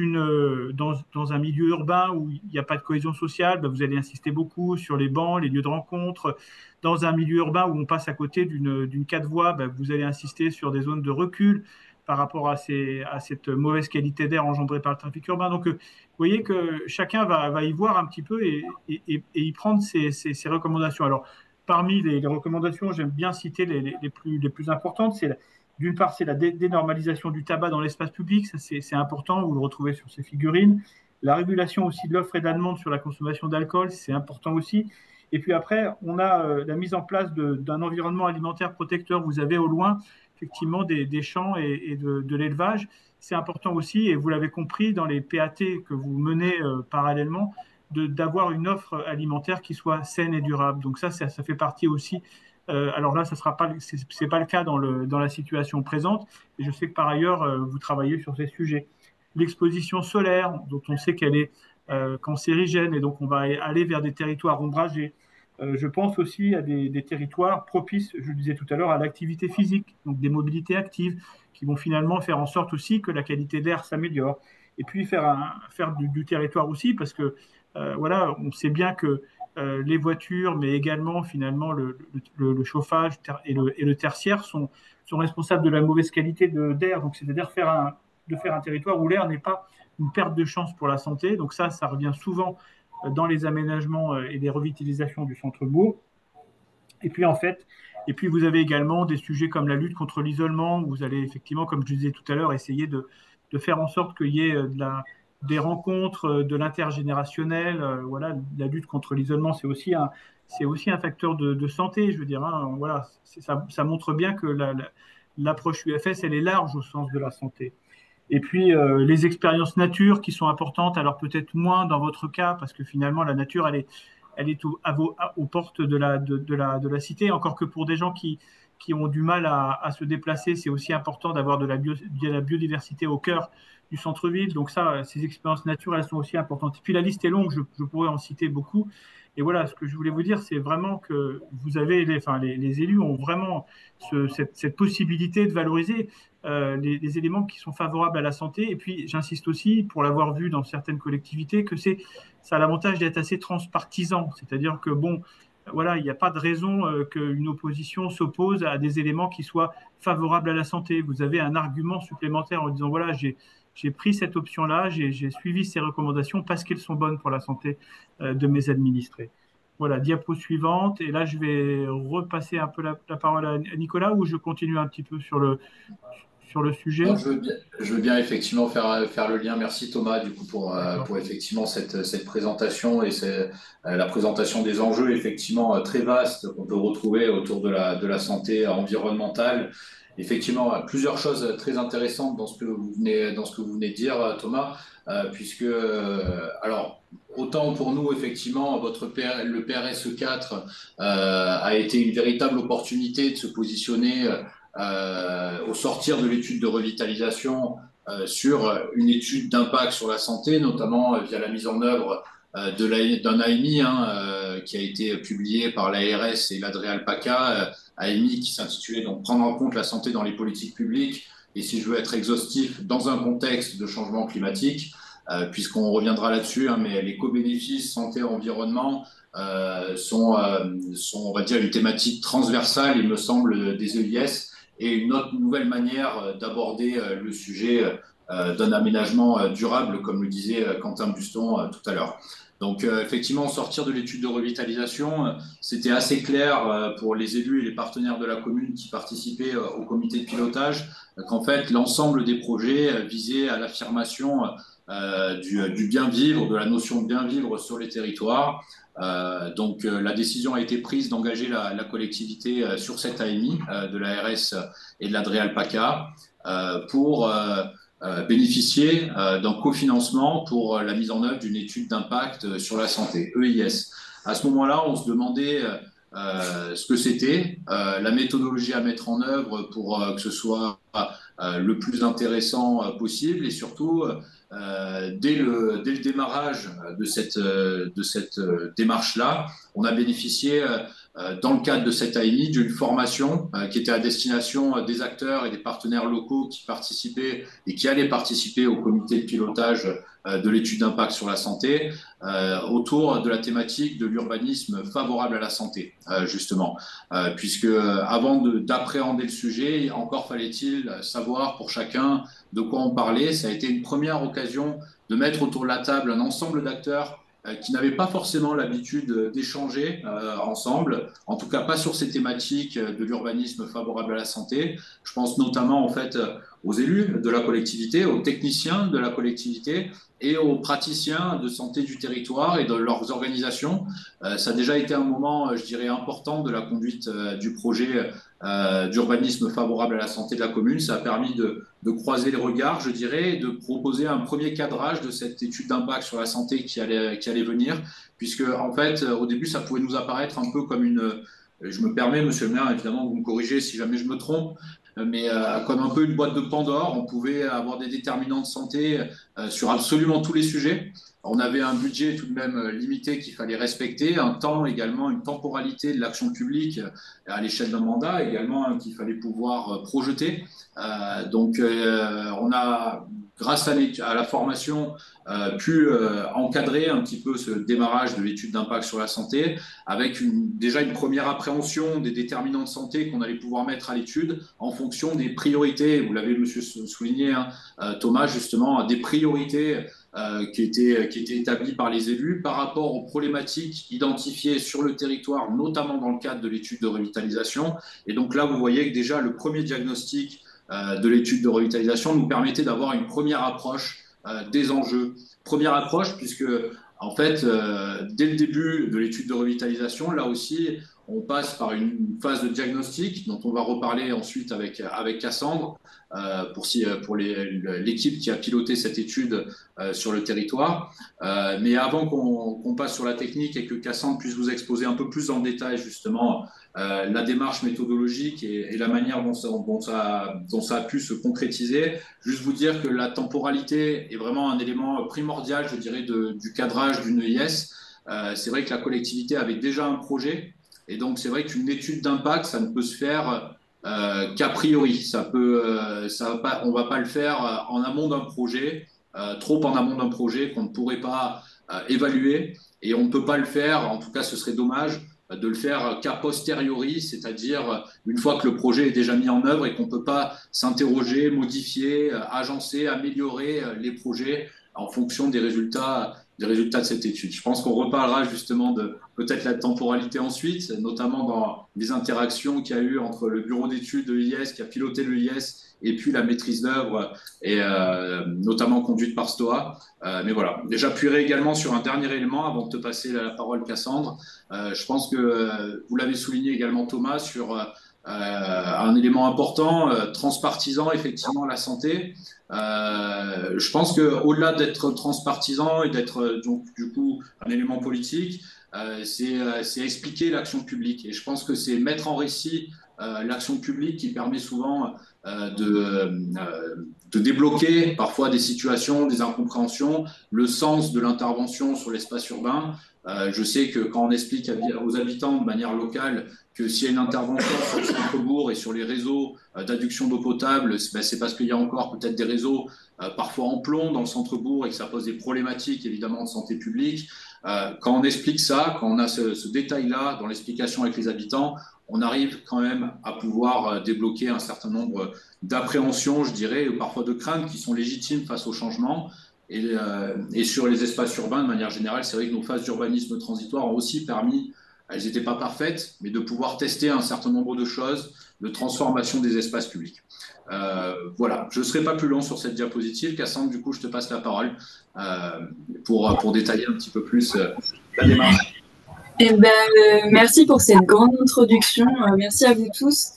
un milieu urbain où il n'y a pas de cohésion sociale, ben, vous allez insister beaucoup sur les bancs, les lieux de rencontre. Dans un milieu urbain où on passe à côté d'une 4 voies, ben, vous allez insister sur des zones de recul par rapport à cette mauvaise qualité d'air engendrée par le trafic urbain. Donc, vous voyez que chacun va y voir un petit peu et y prendre ses recommandations. Alors, parmi les recommandations, j'aime bien citer les plus importantes. D'une part, c'est la dénormalisation du tabac dans l'espace public. Ça, c'est important. Vous le retrouvez sur ces figurines. La régulation aussi de l'offre et de la demande sur la consommation d'alcool, c'est important aussi. Et puis après, on a la mise en place d'un environnement alimentaire protecteur. Vous avez au loin, effectivement, des champs et de l'élevage. C'est important aussi, et vous l'avez compris, dans les PAT que vous menez parallèlement, d'avoir une offre alimentaire qui soit saine et durable. Donc ça fait partie aussi. Alors là, c'est pas le cas dans la situation présente, et je sais que par ailleurs, vous travaillez sur ces sujets. L'exposition solaire, dont on sait qu'elle est cancérigène, et donc on va aller vers des territoires ombragés. Je pense aussi à des territoires propices, je le disais tout à l'heure, à l'activité physique, donc des mobilités actives, qui vont finalement faire en sorte aussi que la qualité d'air s'améliore. Et puis faire du territoire aussi, parce que voilà, on sait bien que les voitures, mais également finalement le chauffage et le tertiaire sont responsables de la mauvaise qualité d'air. Donc, c'est-à-dire de faire un territoire où l'air n'est pas une perte de chance pour la santé. Donc ça revient souvent dans les aménagements et les revitalisations du centre-bourg. Et puis vous avez également des sujets comme la lutte contre l'isolement, où vous allez effectivement, comme je disais tout à l'heure, essayer de faire en sorte qu'il y ait des rencontres, de l'intergénérationnel. Voilà, la lutte contre l'isolement, c'est aussi un facteur de santé, je veux dire. Hein, voilà, ça montre bien que l'approche UFS, elle est large au sens de la santé. Et puis les expériences nature qui sont importantes, alors peut-être moins dans votre cas, parce que finalement la nature, elle est aux portes de la cité, encore que pour des gens qui ont du mal à se déplacer, c'est aussi important d'avoir de la biodiversité au cœur du centre-ville. Donc ça, ces expériences nature, elles sont aussi importantes. Et puis la liste est longue, je pourrais en citer beaucoup. Et voilà, ce que je voulais vous dire, c'est vraiment que vous avez, les élus ont vraiment cette possibilité de valoriser les éléments qui sont favorables à la santé. Et puis, j'insiste aussi, pour l'avoir vu dans certaines collectivités, que ça a l'avantage d'être assez transpartisan. C'est-à-dire que, bon, voilà, il n'y a pas de raison qu'une opposition s'oppose à des éléments qui soient favorables à la santé. Vous avez un argument supplémentaire en disant, voilà, j'ai pris cette option-là, j'ai suivi ces recommandations parce qu'elles sont bonnes pour la santé de mes administrés. Voilà, diapo suivante. Et là, je vais repasser un peu la parole à Nicolas, ou je continue un petit peu sur le sujet. Non, je veux bien effectivement faire le lien. Merci Thomas du coup pour effectivement cette présentation et la présentation des enjeux effectivement très vastes qu'on peut retrouver autour de la santé environnementale. Effectivement, plusieurs choses très intéressantes dans ce que vous venez de dire, Thomas, puisque alors autant pour nous effectivement le PRSE 4 a été une véritable opportunité de se positionner au sortir de l'étude de revitalisation sur une étude d'impact sur la santé, notamment via la mise en œuvre d'un AMI qui a été publié par l'ARS et l'Adréal PACA, AMI qui s'intitulait donc Prendre en compte la santé dans les politiques publiques, et si je veux être exhaustif, dans un contexte de changement climatique, puisqu'on reviendra là-dessus, mais les co-bénéfices santé-environnement sont, on va dire, une thématique transversale, il me semble, des EIS, et une nouvelle manière d'aborder le sujet d'un aménagement durable, comme le disait Quentin Buston tout à l'heure. Donc effectivement, sortir de l'étude de revitalisation, c'était assez clair pour les élus et les partenaires de la commune qui participaient au comité de pilotage, qu'en fait l'ensemble des projets visaient à l'affirmation du bien vivre, de la notion de bien vivre sur les territoires. Donc la décision a été prise d'engager la collectivité sur cette AMI de l'ARS et de l'Adréal PACA pour bénéficier d'un cofinancement pour la mise en œuvre d'une étude d'impact sur la santé, EIS. À ce moment-là, on se demandait ce que c'était, la méthodologie à mettre en œuvre pour que ce soit le plus intéressant possible et surtout dès le démarrage de cette démarche-là, on a bénéficié dans le cadre de cette AMI d'une formation qui était à destination des acteurs et des partenaires locaux qui participaient et qui allaient participer au comité de pilotage de l'étude d'impact sur la santé autour de la thématique de l'urbanisme favorable à la santé, justement. Puisque avant d'appréhender le sujet, encore fallait-il savoir pour chacun de quoi on parlait. Ça a été une première occasion de mettre autour de la table un ensemble d'acteurs qui n'avaient pas forcément l'habitude d'échanger ensemble, en tout cas pas sur ces thématiques de l'urbanisme favorable à la santé. Je pense notamment en fait aux élus de la collectivité, aux techniciens de la collectivité et aux praticiens de santé du territoire et de leurs organisations. Ça a déjà été un moment, je dirais, important de la conduite du projet d'urbanisme favorable à la santé de la commune. Ça a permis de croiser les regards, je dirais, et de proposer un premier cadrage de cette étude d'impact sur la santé qui allait venir, puisque en fait, au début, ça pouvait nous apparaître un peu comme je me permets, monsieur le maire, évidemment, vous me corrigez si jamais je me trompe, mais comme un peu une boîte de Pandore, on pouvait avoir des déterminants de santé sur absolument tous les sujets. On avait un budget tout de même limité qu'il fallait respecter, un temps également, une temporalité de l'action publique à l'échelle d'un mandat également qu'il fallait pouvoir projeter. Donc on a, grâce à la formation, pu encadrer un petit peu ce démarrage de l'étude d'impact sur la santé avec déjà une première appréhension des déterminants de santé qu'on allait pouvoir mettre à l'étude en fonction des priorités. Vous l'avez, monsieur, souligné, hein, Thomas, justement, des priorités qui étaient établies par les élus par rapport aux problématiques identifiées sur le territoire, notamment dans le cadre de l'étude de revitalisation. Et donc là, vous voyez que déjà le premier diagnostic de l'étude de revitalisation nous permettait d'avoir une première approche des enjeux. Première approche, puisque en fait, dès le début de l'étude de revitalisation, là aussi, on passe par une phase de diagnostic dont on va reparler ensuite avec Cassandre pour l'équipe qui a piloté cette étude sur le territoire. Mais avant qu'on passe sur la technique et que Cassandre puisse vous exposer un peu plus en détail justement la démarche méthodologique et la manière dont ça a pu se concrétiser, juste vous dire que la temporalité est vraiment un élément primordial, je dirais, du cadrage d'une EIS. C'est vrai que la collectivité avait déjà un projet. Et donc, c'est vrai qu'une étude d'impact, ça ne peut se faire qu'a priori. On ne va pas le faire en amont d'un projet, trop en amont d'un projet qu'on ne pourrait pas évaluer. Et on ne peut pas le faire, en tout cas, ce serait dommage de le faire qu'a posteriori, c'est-à-dire une fois que le projet est déjà mis en œuvre et qu'on ne peut pas s'interroger, modifier, agencer, améliorer les projets en fonction des résultats de cette étude. Je pense qu'on reparlera justement de peut-être la temporalité ensuite, notamment dans les interactions qu'il y a eu entre le bureau d'études de l'IS qui a piloté le IS et puis la maîtrise d'œuvre, et notamment conduite par STOA. Mais voilà, j'appuierai également sur un dernier élément avant de te passer la parole, Cassandre. Je pense que vous l'avez souligné également, Thomas, sur un élément important, transpartisan, effectivement, la santé. Je pense qu'au-delà d'être transpartisan et d'être donc du coup un élément politique, c'est expliquer l'action publique. Et je pense que c'est mettre en récit l'action publique qui permet souvent de débloquer parfois des situations, des incompréhensions, le sens de l'intervention sur l'espace urbain. Je sais que quand on explique aux habitants de manière locale que s'il y a une intervention sur le centre-bourg et sur les réseaux d'adduction d'eau potable, c'est parce qu'il y a encore peut-être des réseaux parfois en plomb dans le centre-bourg et que ça pose des problématiques évidemment de santé publique. Quand on explique ça, quand on a ce détail-là dans l'explication avec les habitants, on arrive quand même à pouvoir débloquer un certain nombre d'appréhensions, je dirais, ou parfois de craintes qui sont légitimes face au changement. Et sur les espaces urbains, de manière générale, c'est vrai que nos phases d'urbanisme transitoire ont aussi permis elles n'étaient pas parfaites, mais de pouvoir tester un certain nombre de choses, de transformation des espaces publics. Voilà, je ne serai pas plus long sur cette diapositive. Cassandre, du coup, je te passe la parole pour détailler un petit peu plus la démarche. Eh ben, merci pour cette grande introduction. Merci à vous tous.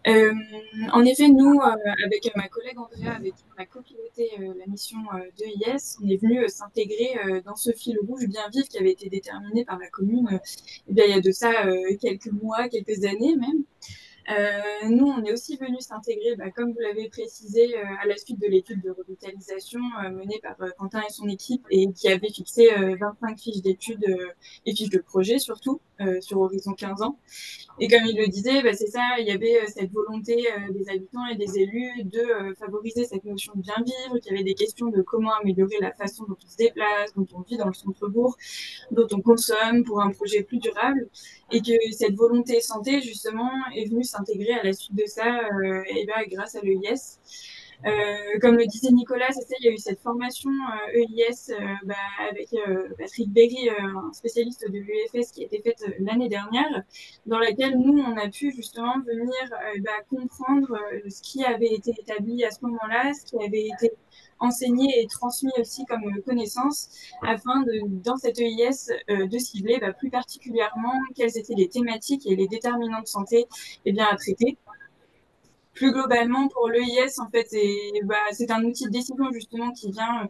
En effet, nous, avec ma collègue Andrea, avec qui on a copiloté la mission d'EIS, on est venu s'intégrer dans ce fil rouge bien vif qui avait été déterminé par la commune eh bien, il y a de ça quelques mois, quelques années même. Nous, on est aussi venu s'intégrer, comme vous l'avez précisé, à la suite de l'étude de revitalisation menée par Quentin et son équipe et qui avait fixé 25 fiches d'études et fiches de projet surtout sur horizon 15 ans. Et comme il le disait, c'est ça, il y avait cette volonté des habitants et des élus de favoriser cette notion de bien vivre, qu'il y avait des questions de comment améliorer la façon dont on se déplace, dont on vit dans le centre-bourg, dont on consomme pour un projet plus durable, et que cette volonté santé, justement, est venue s'intégrer à la suite de ça, grâce à l'EIS. Comme le disait Nicolas, c'est ça, il y a eu cette formation EIS avec Patrick Berry, un spécialiste de l'UEFS qui a été faite l'année dernière, dans laquelle nous, on a pu justement venir comprendre ce qui avait été établi à ce moment-là, ce qui avait été enseigné et transmis aussi comme connaissance, afin dans cette EIS, de cibler plus particulièrement quelles étaient les thématiques et les déterminants de santé à traiter. Plus globalement, pour l'EIS, en fait, c'est un outil de décision justement qui vient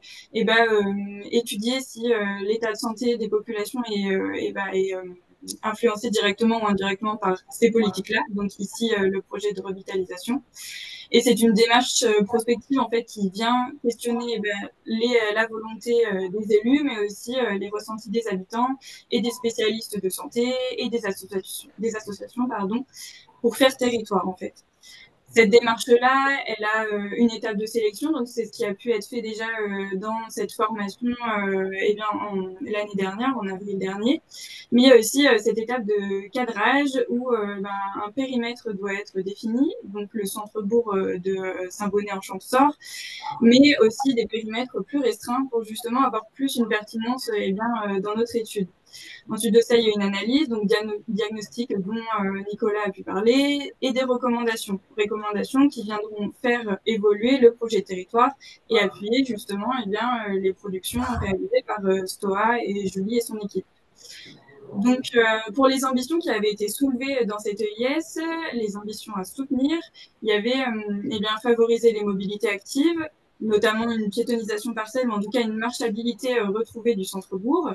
étudier si l'état de santé des populations est influencé directement ou indirectement par ces politiques-là. Donc ici, le projet de revitalisation. Et c'est une démarche prospective en fait qui vient questionner la volonté des élus, mais aussi les ressentis des habitants et des spécialistes de santé et des associations, pour faire territoire en fait. Cette démarche-là, elle a une étape de sélection, donc c'est ce qui a pu être fait déjà dans cette formation l'année dernière, en avril dernier. Mais il y a aussi cette étape de cadrage où un périmètre doit être défini, donc le centre-bourg de Saint-Bonnet-en-Champsaur, mais aussi des périmètres plus restreints pour justement avoir plus une pertinence dans notre étude. Ensuite de ça, il y a une analyse, donc diagnostic dont Nicolas a pu parler, et des recommandations qui viendront faire évoluer le projet de territoire et appuyer justement les productions réalisées par Stoa et Julie et son équipe. Donc, pour les ambitions qui avaient été soulevées dans cette EIS, les ambitions à soutenir, il y avait favoriser les mobilités actives, notamment une piétonisation partielle, mais en tout cas une marchabilité retrouvée du centre-bourg.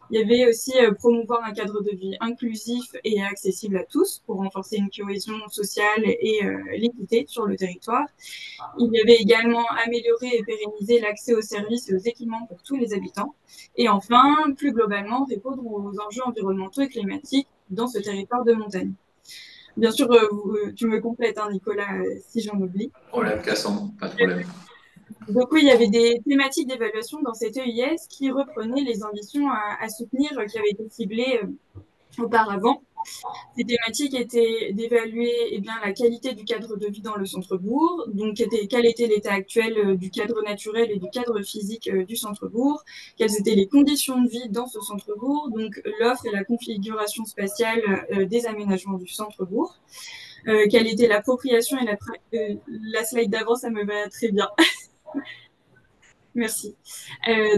Il y avait aussi promouvoir un cadre de vie inclusif et accessible à tous pour renforcer une cohésion sociale et l'équité sur le territoire. Il y avait également améliorer et pérenniser l'accès aux services et aux équipements pour tous les habitants. Et enfin, plus globalement, répondre aux enjeux environnementaux et climatiques dans ce territoire de montagne. Bien sûr, tu me complètes, Nicolas, si j'en oublie. Pas de problème, Cassandre, pas de problème. Donc oui, il y avait des thématiques d'évaluation dans cette EIS qui reprenaient les ambitions à soutenir qui avaient été ciblées auparavant. Ces thématiques étaient d'évaluer la qualité du cadre de vie dans le centre-bourg, donc quel était l'état actuel du cadre naturel et du cadre physique du centre-bourg, quelles étaient les conditions de vie dans ce centre-bourg, donc l'offre et la configuration spatiale des aménagements du centre-bourg, quelle était l'appropriation et la slide d'avant, ça me va très bien. Merci.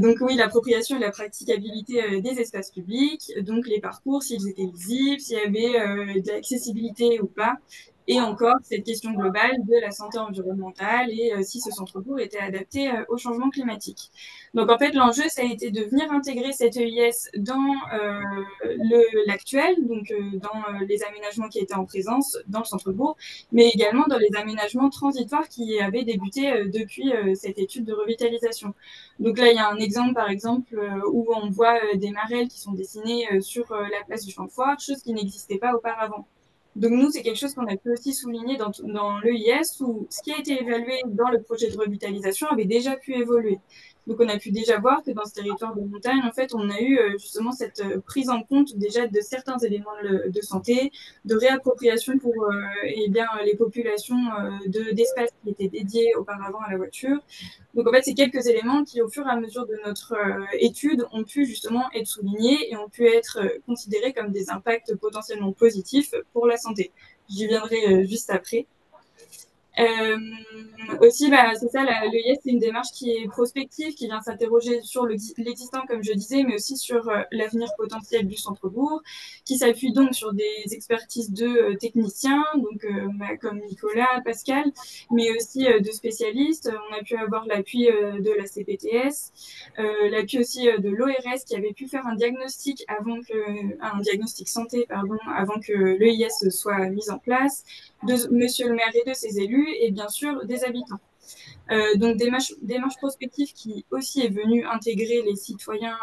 Donc oui, l'appropriation et la praticabilité des espaces publics, donc les parcours, s'ils étaient lisibles, s'il y avait de l'accessibilité ou pas, et encore cette question globale de la santé environnementale et si ce centre-bourg était adapté au changement climatique. Donc en fait, l'enjeu, ça a été de venir intégrer cette EIS dans l'actuel, donc dans les aménagements qui étaient en présence dans le centre-bourg, mais également dans les aménagements transitoires qui avaient débuté depuis cette étude de revitalisation. Donc là, il y a un exemple, par exemple, où on voit des marelles qui sont dessinées sur la place du Champ de Foire, chose qui n'existait pas auparavant. Donc nous, c'est quelque chose qu'on a pu aussi souligner dans l'EIS, où ce qui a été évalué dans le projet de revitalisation avait déjà pu évoluer. Donc, on a pu déjà voir que dans ce territoire de montagne, en fait, on a eu justement cette prise en compte déjà de certains éléments de santé, de réappropriation pour eh bien, les populations d'espaces qui étaient dédiés auparavant à la voiture. Donc, en fait, c'est quelques éléments qui, au fur et à mesure de notre étude, ont pu justement être soulignés et ont pu être considérés comme des impacts potentiellement positifs pour la santé. J'y viendrai juste après. Aussi, c'est ça, le YES, c'est une démarche qui est prospective, qui vient s'interroger sur l'existant, comme je disais, mais aussi sur l'avenir potentiel du centre-bourg, qui s'appuie donc sur des expertises de techniciens, donc comme Nicolas, Pascal, mais aussi de spécialistes. On a pu avoir l'appui de la CPTS, l'appui aussi de l'ORS, qui avait pu faire un diagnostic santé, pardon, avant que le YES soit mis en place, de Monsieur le maire et de ses élus, et bien sûr des habitants. Donc démarche prospective qui aussi est venue intégrer les citoyens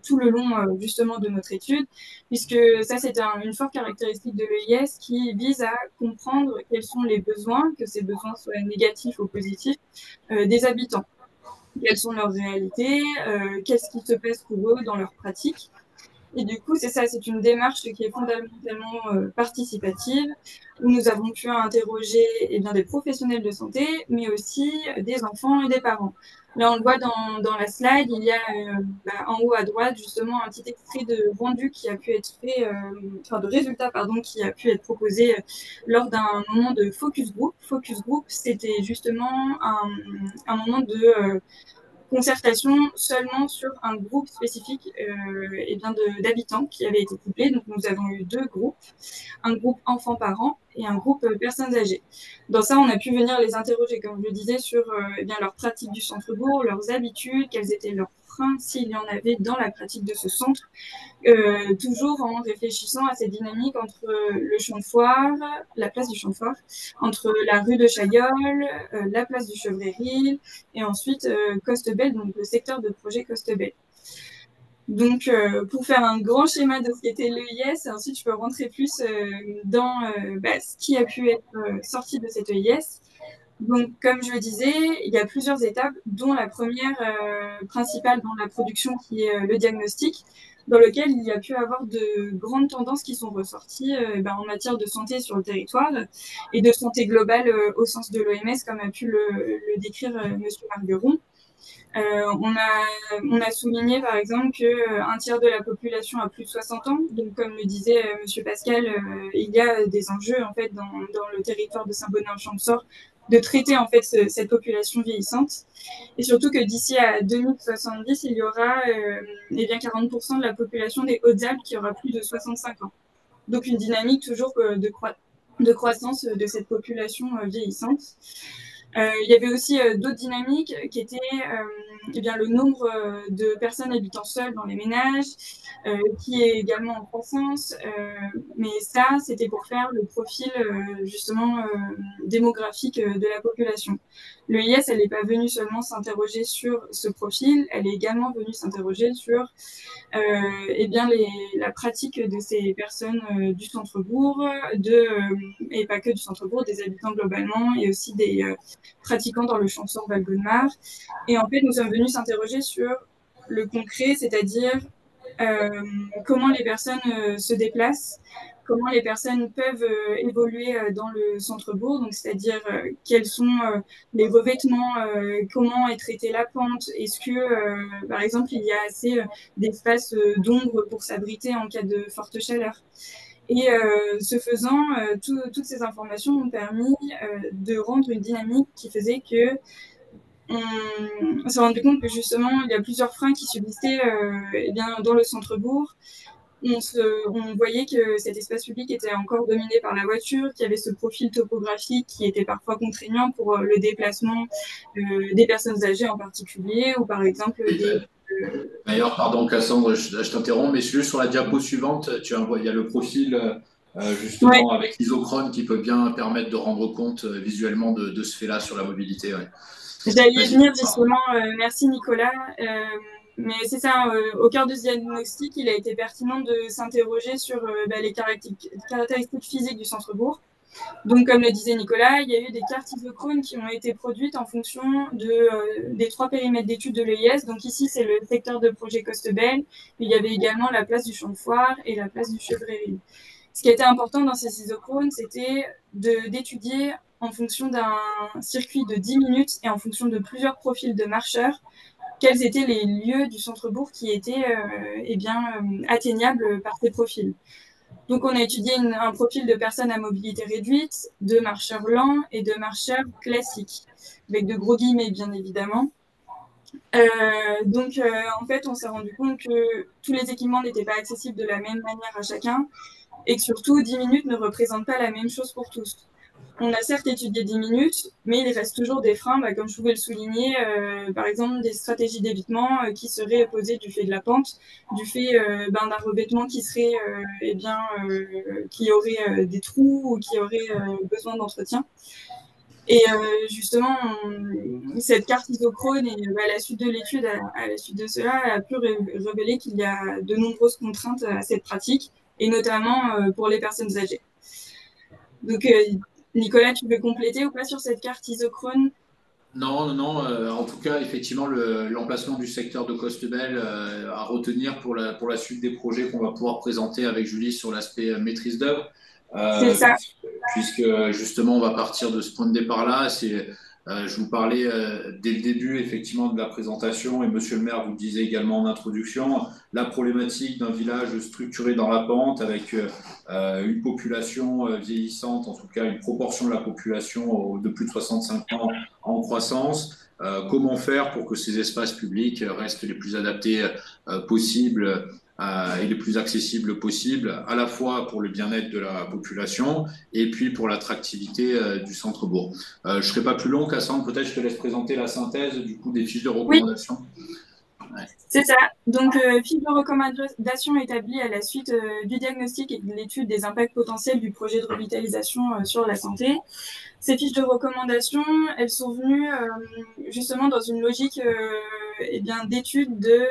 tout le long justement de notre étude, puisque ça c'est une forte caractéristique de l'EIS qui vise à comprendre quels sont les besoins, que ces besoins soient négatifs ou positifs, des habitants. Quelles sont leurs réalités, qu'est-ce qui se passe pour eux dans leur pratique. Et du coup, c'est ça, c'est une démarche qui est fondamentalement participative, où nous avons pu interroger des professionnels de santé, mais aussi des enfants et des parents. Là, on le voit dans la slide, il y a en haut à droite justement un petit extrait de rendu qui a pu être fait, de résultat, pardon, qui a pu être proposé lors d'un moment de focus group. Focus group, c'était justement un moment de concertation seulement sur un groupe spécifique d'habitants qui avait été couplé. Donc, nous avons eu 2 groupes, un groupe enfants-parents et un groupe personnes âgées. Dans ça, on a pu venir les interroger, comme je le disais, sur leur pratique du centre-bourg, leurs habitudes, quels étaient leurs freins, s'il y en avait dans la pratique de ce centre, toujours en réfléchissant à cette dynamique entre le champ de foire, la place du champ de foire, entre la rue de Chaillol, la place du Chevreyril, et ensuite Costebel, donc le secteur de projet Costebel. Donc, pour faire un grand schéma de ce qu'était l'EIS, ensuite je peux rentrer plus dans ce qui a pu être sorti de cette EIS. Donc, comme je le disais, il y a plusieurs étapes, dont la première principale dans la production qui est le diagnostic, dans lequel il y a pu avoir de grandes tendances qui sont ressorties en matière de santé sur le territoire et de santé globale au sens de l'OMS, comme a pu le décrire Monsieur Margueron. On a souligné par exemple qu'un tiers de la population a plus de 60 ans. Donc, comme le disait Monsieur Pascal, il y a des enjeux en fait dans le territoire de Saint-Bonnet-en-Champsaur de traiter en fait cette population vieillissante. Et surtout que d'ici à 2070, il y aura 40% de la population des Hautes-Alpes qui aura plus de 65 ans. Donc, une dynamique toujours de croissance de cette population vieillissante. Il y avait aussi d'autres dynamiques qui étaient le nombre de personnes habitant seules dans les ménages, qui est également en croissance. Mais ça, c'était pour faire le profil justement démographique de la population. Le IS, elle n'est pas venue seulement s'interroger sur ce profil, elle est également venue s'interroger sur la pratique de ces personnes du centre-bourg, et pas que du centre-bourg, des habitants globalement, et aussi des pratiquants dans le Champsaur Val-Gaudemar. Et en fait, nous sommes venus s'interroger sur le concret, c'est-à-dire comment les personnes se déplacent, comment les personnes peuvent évoluer dans le centre-bourg, donc c'est-à-dire quels sont les revêtements, comment est traitée la pente, est-ce que, par exemple, il y a assez d'espace d'ombre pour s'abriter en cas de forte chaleur. Et ce faisant, toutes ces informations ont permis de rendre une dynamique qui faisait que on s'est rendu compte que justement, il y a plusieurs freins qui subsistaient dans le centre-bourg. On voyait que cet espace public était encore dominé par la voiture, qu'il y avait ce profil topographique qui était parfois contraignant pour le déplacement des personnes âgées en particulier, ou par exemple des... D'ailleurs, pardon Cassandre, je t'interromps, mais sur la diapo suivante, il y a le profil justement avec l'isochrone qui peut bien permettre de rendre compte visuellement de ce fait-là sur la mobilité. Ouais. J'allais y venir justement, merci Nicolas. Mais c'est ça, au cœur de ce diagnostic, il a été pertinent de s'interroger sur les caractéristiques physiques du centre-bourg. Donc, comme le disait Nicolas, il y a eu des cartes isochrones qui ont été produites en fonction des 3 périmètres d'études de l'EIS. Donc ici, c'est le secteur de projet Costebel. Il y avait également la place du Champ de Foire et la place du Chevrerie. Ce qui était important dans ces isochrones, c'était d'étudier en fonction d'un circuit de 10 minutes et en fonction de plusieurs profils de marcheurs, quels étaient les lieux du centre-bourg qui étaient atteignables par ces profils. Donc, on a étudié un profil de personnes à mobilité réduite, de marcheurs lents et de marcheurs classiques, avec de gros guillemets, bien évidemment. En fait, on s'est rendu compte que tous les équipements n'étaient pas accessibles de la même manière à chacun et que surtout, 10 minutes ne représentent pas la même chose pour tous. On a certes étudié 10 minutes, mais il reste toujours des freins, comme je pouvais le souligner, par exemple des stratégies d'évitement qui seraient posées du fait de la pente, du fait d'un revêtement qui serait, qui aurait des trous ou qui aurait besoin d'entretien. Et justement, cette carte isochrone, et à la suite de l'étude, à la suite de cela, a pu révéler qu'il y a de nombreuses contraintes à cette pratique, et notamment pour les personnes âgées. Donc, Nicolas, tu veux compléter ou pas sur cette carte isochrone? Non. En tout cas, effectivement, l'emplacement du secteur de Costebel à retenir pour la suite des projets qu'on va pouvoir présenter avec Julie sur l'aspect maîtrise d'œuvre. C'est ça. Puisque justement, on va partir de ce point de départ-là. Je vous parlais dès le début, effectivement, de la présentation, et Monsieur le maire vous le disait également en introduction, la problématique d'un village structuré dans la pente avec une population vieillissante, en tout cas une proportion de la population de plus de 65 ans en croissance. Comment faire pour que ces espaces publics restent les plus adaptés possibles et les plus accessibles possibles, à la fois pour le bien-être de la population et puis pour l'attractivité du centre-bourg. Je ne serai pas plus long, Cassandre, peut-être je te laisse présenter la synthèse du coup des fiches de recommandation. Ouais. C'est ça. Donc, fiche de recommandation établie à la suite du diagnostic et de l'étude des impacts potentiels du projet de revitalisation sur la santé. Ces fiches de recommandation, elles sont venues justement dans une logique d'étude de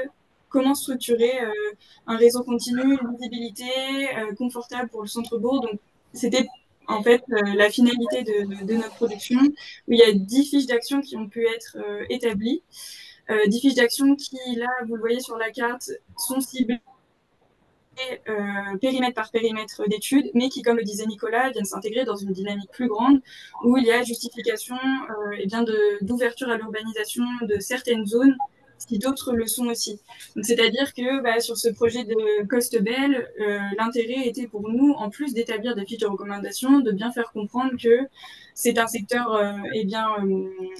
comment structurer un réseau continu, une visibilité confortable pour le centre-bourg. Donc, c'était en fait la finalité de notre production, où il y a 10 fiches d'action qui ont pu être établies. 10 fiches d'action qui, là, vous le voyez sur la carte, sont ciblées périmètre par périmètre d'études, mais qui, comme le disait Nicolas, viennent s'intégrer dans une dynamique plus grande où il y a justification d'ouverture à l'urbanisation de certaines zones, si d'autres le sont aussi. Donc, c'est-à-dire que sur ce projet de Costebel, l'intérêt était pour nous, en plus d'établir des fiches de recommandation, de bien faire comprendre que c'est un secteur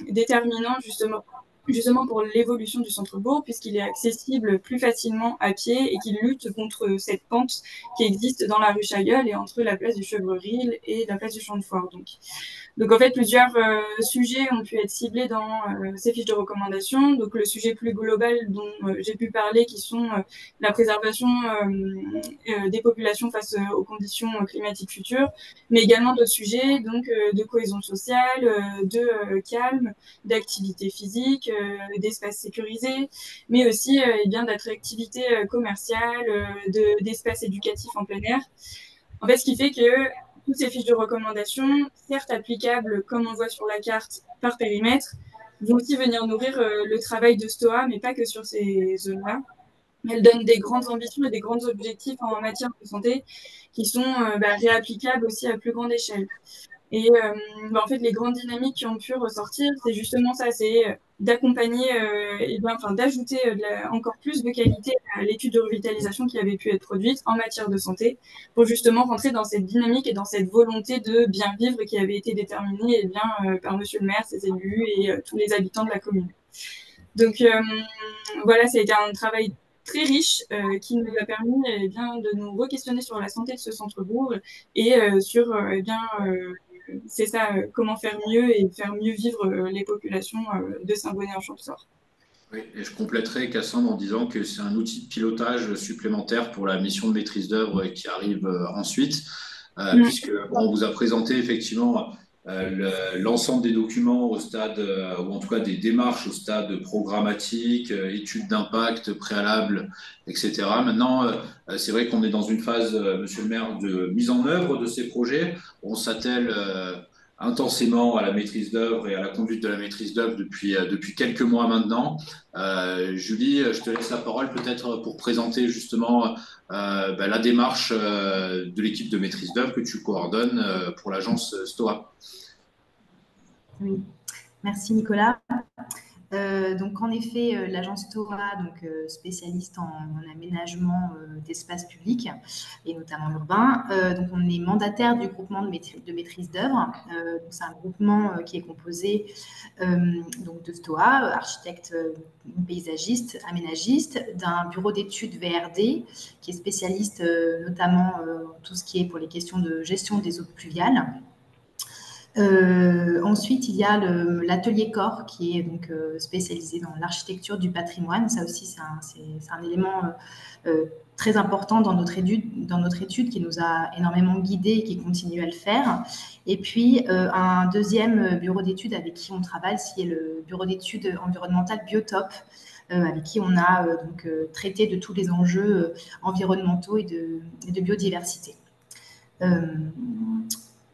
déterminant justement pour l'évolution du centre-bourg, puisqu'il est accessible plus facilement à pied et qu'il lutte contre cette pente qui existe dans la rue Chailleul et entre la place du Chevrerie et la place du Champ de Foire. Donc en fait, plusieurs sujets ont pu être ciblés dans ces fiches de recommandation. Donc le sujet plus global dont j'ai pu parler, qui sont la préservation des populations face aux conditions climatiques futures, mais également d'autres sujets, donc de cohésion sociale, de calme, d'activité physique, d'espaces sécurisés, mais aussi d'attractivité commerciale, d'espaces éducatifs en plein air. En fait, ce qui fait que toutes ces fiches de recommandation, certes applicables, comme on voit sur la carte, par périmètre, vont aussi venir nourrir le travail de STOA, mais pas que sur ces zones-là. Elles donnent des grandes ambitions et des grands objectifs en matière de santé qui sont réapplicables aussi à plus grande échelle. Et en fait, les grandes dynamiques qui ont pu ressortir, c'est justement ça, c'est d'accompagner, d'ajouter encore plus de qualité à l'étude de revitalisation qui avait pu être produite en matière de santé, pour justement rentrer dans cette dynamique et dans cette volonté de bien vivre qui avait été déterminée par Monsieur le maire, ses élus et tous les habitants de la commune. Donc voilà, ça a été un travail très riche qui nous a permis de nous re-questionner sur la santé de ce centre-bourg et sur c'est ça, comment faire mieux et faire mieux vivre les populations de Saint-Bonnet-en-Champsaur. Oui, et je compléterai, Cassandre, en disant que c'est un outil de pilotage supplémentaire pour la mission de maîtrise d'œuvre qui arrive ensuite, puisque on vous a présenté effectivement l'ensemble des documents au stade, ou en tout cas des démarches au stade programmatique, études d'impact préalable, etc. Maintenant, c'est vrai qu'on est dans une phase, monsieur le maire, de mise en œuvre de ces projets. On s'attelle intensément à la maîtrise d'œuvre et à la conduite de la maîtrise d'œuvre depuis quelques mois maintenant. Julie, je te laisse la parole peut-être pour présenter justement la démarche de l'équipe de maîtrise d'œuvre que tu coordonnes pour l'agence STOA. Oui, merci Nicolas. Donc en effet, l'agence STOA, spécialiste en aménagement d'espaces publics et notamment urbains, donc on est mandataire du groupement de maîtrise d'œuvre. C'est un groupement qui est composé donc de STOA, architecte paysagiste, aménagiste, d'un bureau d'études VRD qui est spécialiste notamment en tout ce qui est pour les questions de gestion des eaux pluviales. Ensuite, il y a l'atelier corps qui est donc spécialisé dans l'architecture du patrimoine. Ça aussi, c'est un élément très important dans notre étude qui nous a énormément guidés et qui continue à le faire. Et puis, un deuxième bureau d'études avec qui on travaille, c'est le bureau d'études environnementales Biotope, avec qui on a traité de tous les enjeux environnementaux et de biodiversité.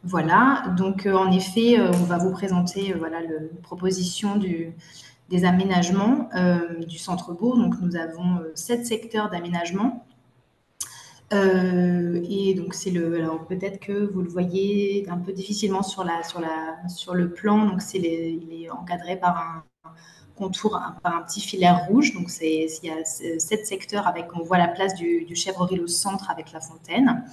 Voilà, donc en effet, on va vous présenter la proposition des aménagements du centre-bourg. Donc nous avons 7 secteurs d'aménagement. Et donc alors peut-être que vous le voyez un peu difficilement sur le plan. Donc il est encadré par un contour, par un petit filaire rouge. Donc il y a 7 secteurs on voit la place du Chèvrerie au centre avec la fontaine.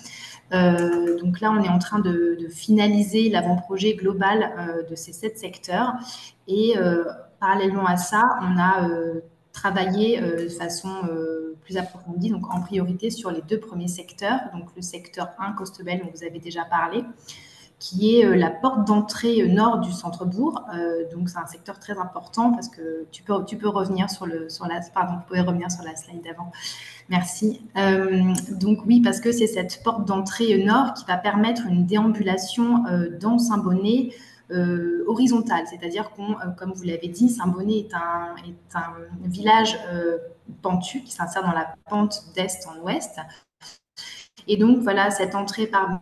Donc là, on est en train de finaliser l'avant-projet global de ces 7 secteurs. Et parallèlement à ça, on a travaillé de façon plus approfondie, donc en priorité sur les 2 premiers secteurs. Donc le secteur 1, Costebelle, dont vous avez déjà parlé, qui est la porte d'entrée nord du centre-bourg. Donc c'est un secteur très important parce que tu peux revenir vous pouvez revenir sur la slide d'avant. Merci. Donc oui, parce que c'est cette porte d'entrée nord qui va permettre une déambulation dans Saint-Bonnet horizontale. C'est-à-dire comme vous l'avez dit, Saint-Bonnet est un village pentu qui s'insère dans la pente d'est en ouest. Et donc voilà, cette entrée par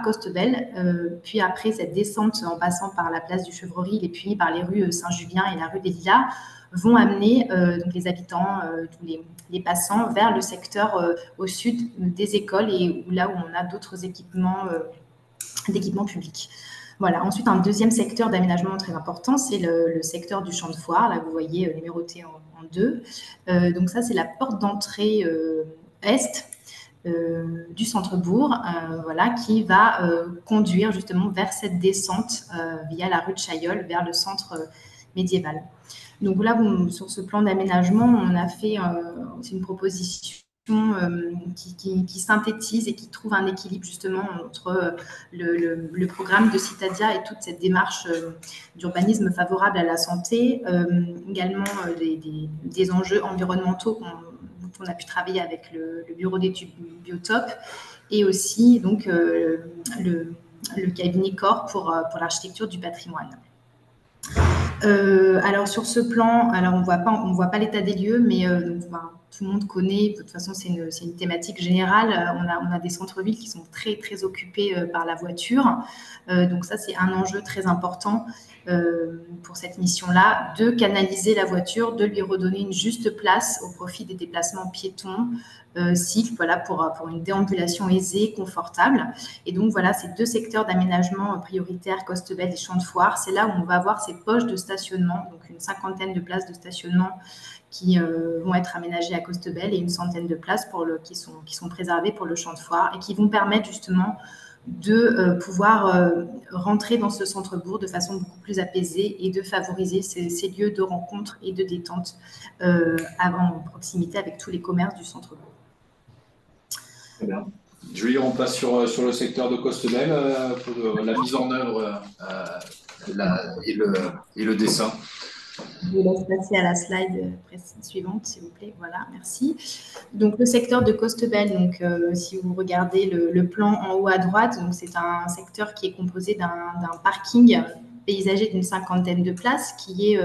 Costebelle, puis après cette descente en passant par la place du Chèvrerie et puis par les rues Saint-Julien et la rue des Lilas vont amener donc les habitants, tous les passants vers le secteur au sud des écoles et là où on a d'autres équipements publics. Voilà. Ensuite, un deuxième secteur d'aménagement très important, c'est le secteur du champ de foire. Là, vous voyez numéroté en 2. Donc ça, c'est la porte d'entrée est du centre-bourg, qui va conduire justement vers cette descente via la rue de Chaillol vers le centre médiéval. Donc là, sur ce plan d'aménagement, on a fait une proposition qui synthétise et qui trouve un équilibre justement entre le programme de Citadia et toute cette démarche d'urbanisme favorable à la santé, également des enjeux environnementaux dont on a pu travailler avec le bureau d'études Biotope et aussi donc le cabinet corps pour l'architecture du patrimoine. Alors sur ce plan, on voit pas l'état des lieux, mais tout le monde connaît. De toute façon, c'est une thématique générale. On a des centres-villes qui sont très très occupés par la voiture. Donc ça, c'est un enjeu très important pour cette mission-là, de canaliser la voiture, de lui redonner une juste place au profit des déplacements piétons, cycles, pour une déambulation aisée, confortable. Et donc voilà, ces 2 secteurs d'aménagement prioritaires, Costebelle et Champ de Foire, c'est là où on va avoir ces poches de stationnement, donc une 50aine de places de stationnement qui vont être aménagées à Costebelle et une 100aine de places qui sont préservées pour le Champ de Foire et qui vont permettre justement de pouvoir rentrer dans ce centre-bourg de façon beaucoup plus apaisée et de favoriser ces lieux de rencontre et de détente en proximité avec tous les commerces du centre-bourg. Très bien. Julie, on passe sur le secteur de Costebelle pour la mise en œuvre et le dessin. Je vous laisse passer à la slide suivante, s'il vous plaît. Voilà, merci. Donc, le secteur de Costebelle, donc, si vous regardez le plan en haut à droite, c'est un secteur qui est composé d'un parking paysager d'une 50aine de places qui est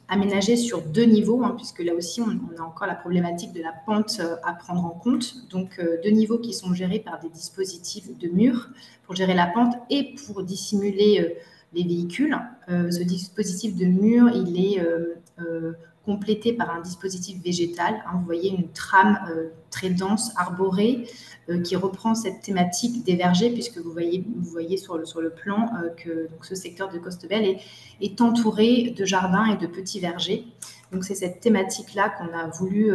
aménagé sur 2 niveaux, puisque là aussi, on a encore la problématique de la pente à prendre en compte. Donc, 2 niveaux qui sont gérés par des dispositifs de murs pour gérer la pente et pour dissimuler les véhicules. Ce dispositif de mur, il est complété par un dispositif végétal. Vous voyez une trame très dense, arborée, qui reprend cette thématique des vergers, puisque vous voyez sur le plan que donc, ce secteur de Costebelle est entouré de jardins et de petits vergers. Donc, c'est cette thématique-là qu'on a voulu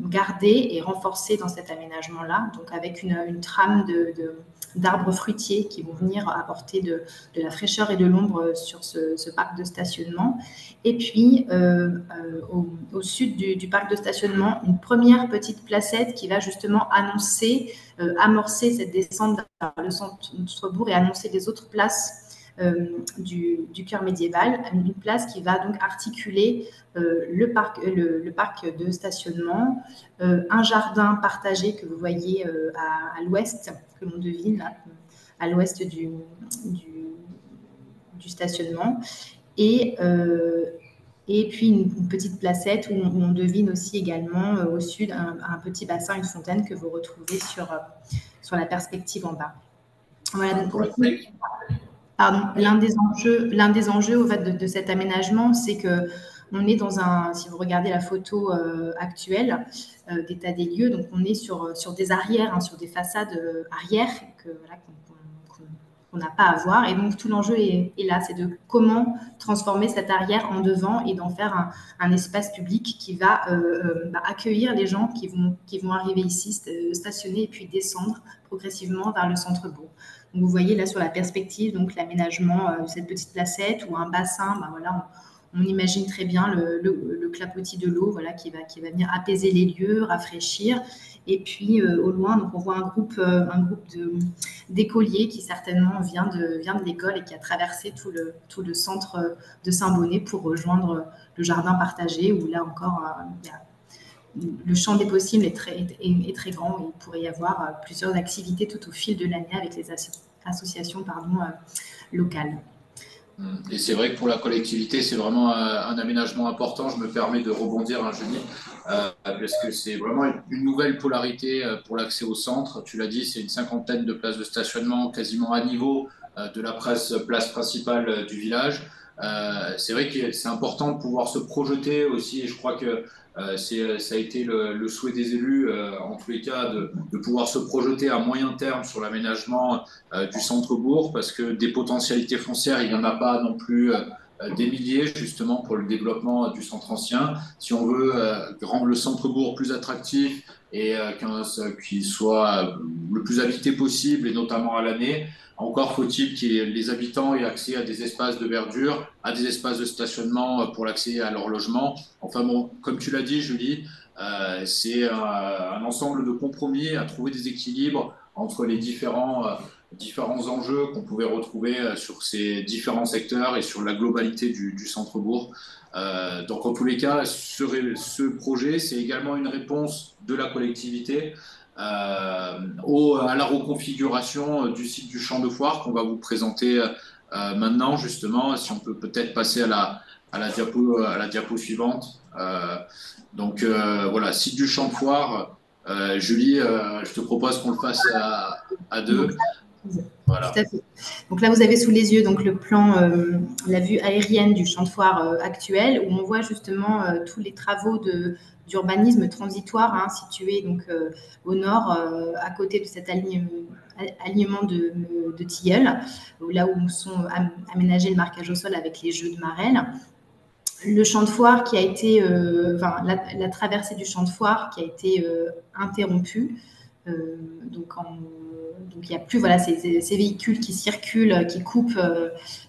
garder et renforcer dans cet aménagement-là, donc avec une trame d'arbres fruitiers qui vont venir apporter de la fraîcheur et de l'ombre sur ce parc de stationnement. Et puis, au sud du parc de stationnement, une première petite placette qui va justement amorcer cette descente vers le centre-bourg et annoncer les autres places du cœur médiéval, une place qui va donc articuler le parc de stationnement, un jardin partagé que vous voyez à l'ouest, que l'on devine là, à l'ouest du stationnement, et puis une petite placette où on devine aussi également au sud un petit bassin, une fontaine que vous retrouvez sur la perspective en bas. Voilà, donc l'un des enjeux au fait de cet aménagement, c'est que on est si vous regardez la photo actuelle d'état des lieux, donc on est sur des arrières, sur des façades arrières qu'on n'a pas à voir. Et donc, tout l'enjeu est là, c'est de comment transformer cette arrière en devant et d'en faire un espace public qui va accueillir les gens qui vont arriver ici, stationner et puis descendre progressivement vers le centre-bourg. Donc, vous voyez là sur la perspective, donc l'aménagement de cette petite placette ou un bassin, voilà, on imagine très bien le clapotis de l'eau, voilà, qui va venir apaiser les lieux, rafraîchir. Et puis au loin, donc on voit un groupe d'écoliers qui certainement vient de l'école et qui a traversé tout le centre de Saint-Bonnet pour rejoindre le jardin partagé, où là encore le champ des possibles est très grand. Et il pourrait y avoir plusieurs activités tout au fil de l'année avec les associations locales. Et c'est vrai que pour la collectivité, c'est vraiment un aménagement important. Je me permets de rebondir, Julie, parce que c'est vraiment une nouvelle polarité pour l'accès au centre. Tu l'as dit, c'est une 50aine de places de stationnement quasiment à niveau de la place principale du village. C'est vrai que c'est important de pouvoir se projeter aussi, et je crois que ça a été le souhait des élus, en tous les cas, de pouvoir se projeter à moyen terme sur l'aménagement du centre-bourg, parce que des potentialités foncières, il n'y en a pas non plus des milliers, justement, pour le développement du centre ancien. Si on veut rendre le centre-bourg plus attractif et qu'il soit le plus habité possible, et notamment à l'année, encore faut-il que les habitants aient accès à des espaces de verdure, à des espaces de stationnement pour l'accès à leur logement. Enfin bon, comme tu l'as dit, Julie, c'est un ensemble de compromis à trouver des équilibres entre les différents enjeux qu'on pouvait retrouver sur ces différents secteurs et sur la globalité du centre-bourg. Donc en tous les cas, ce projet, c'est également une réponse de la collectivité à la reconfiguration du site du champ de foire qu'on va vous présenter maintenant, justement. Si on peut peut-être passer à la diapo suivante. Donc voilà, site du champ de foire. Julie, je te propose qu'on le fasse à deux. Voilà. Tout à fait. Donc là, vous avez sous les yeux donc, le plan, la vue aérienne du champ de foire actuel, où on voit justement tous les travaux d'urbanisme transitoire situés donc, au nord, à côté de cet alignement de tilleuls, là où sont aménagés le marquage au sol avec les jeux de marelle. Le champ de foire qui a été, la traversée du champ de foire qui a été interrompue. Donc il n'y a plus ces véhicules qui circulent, qui coupent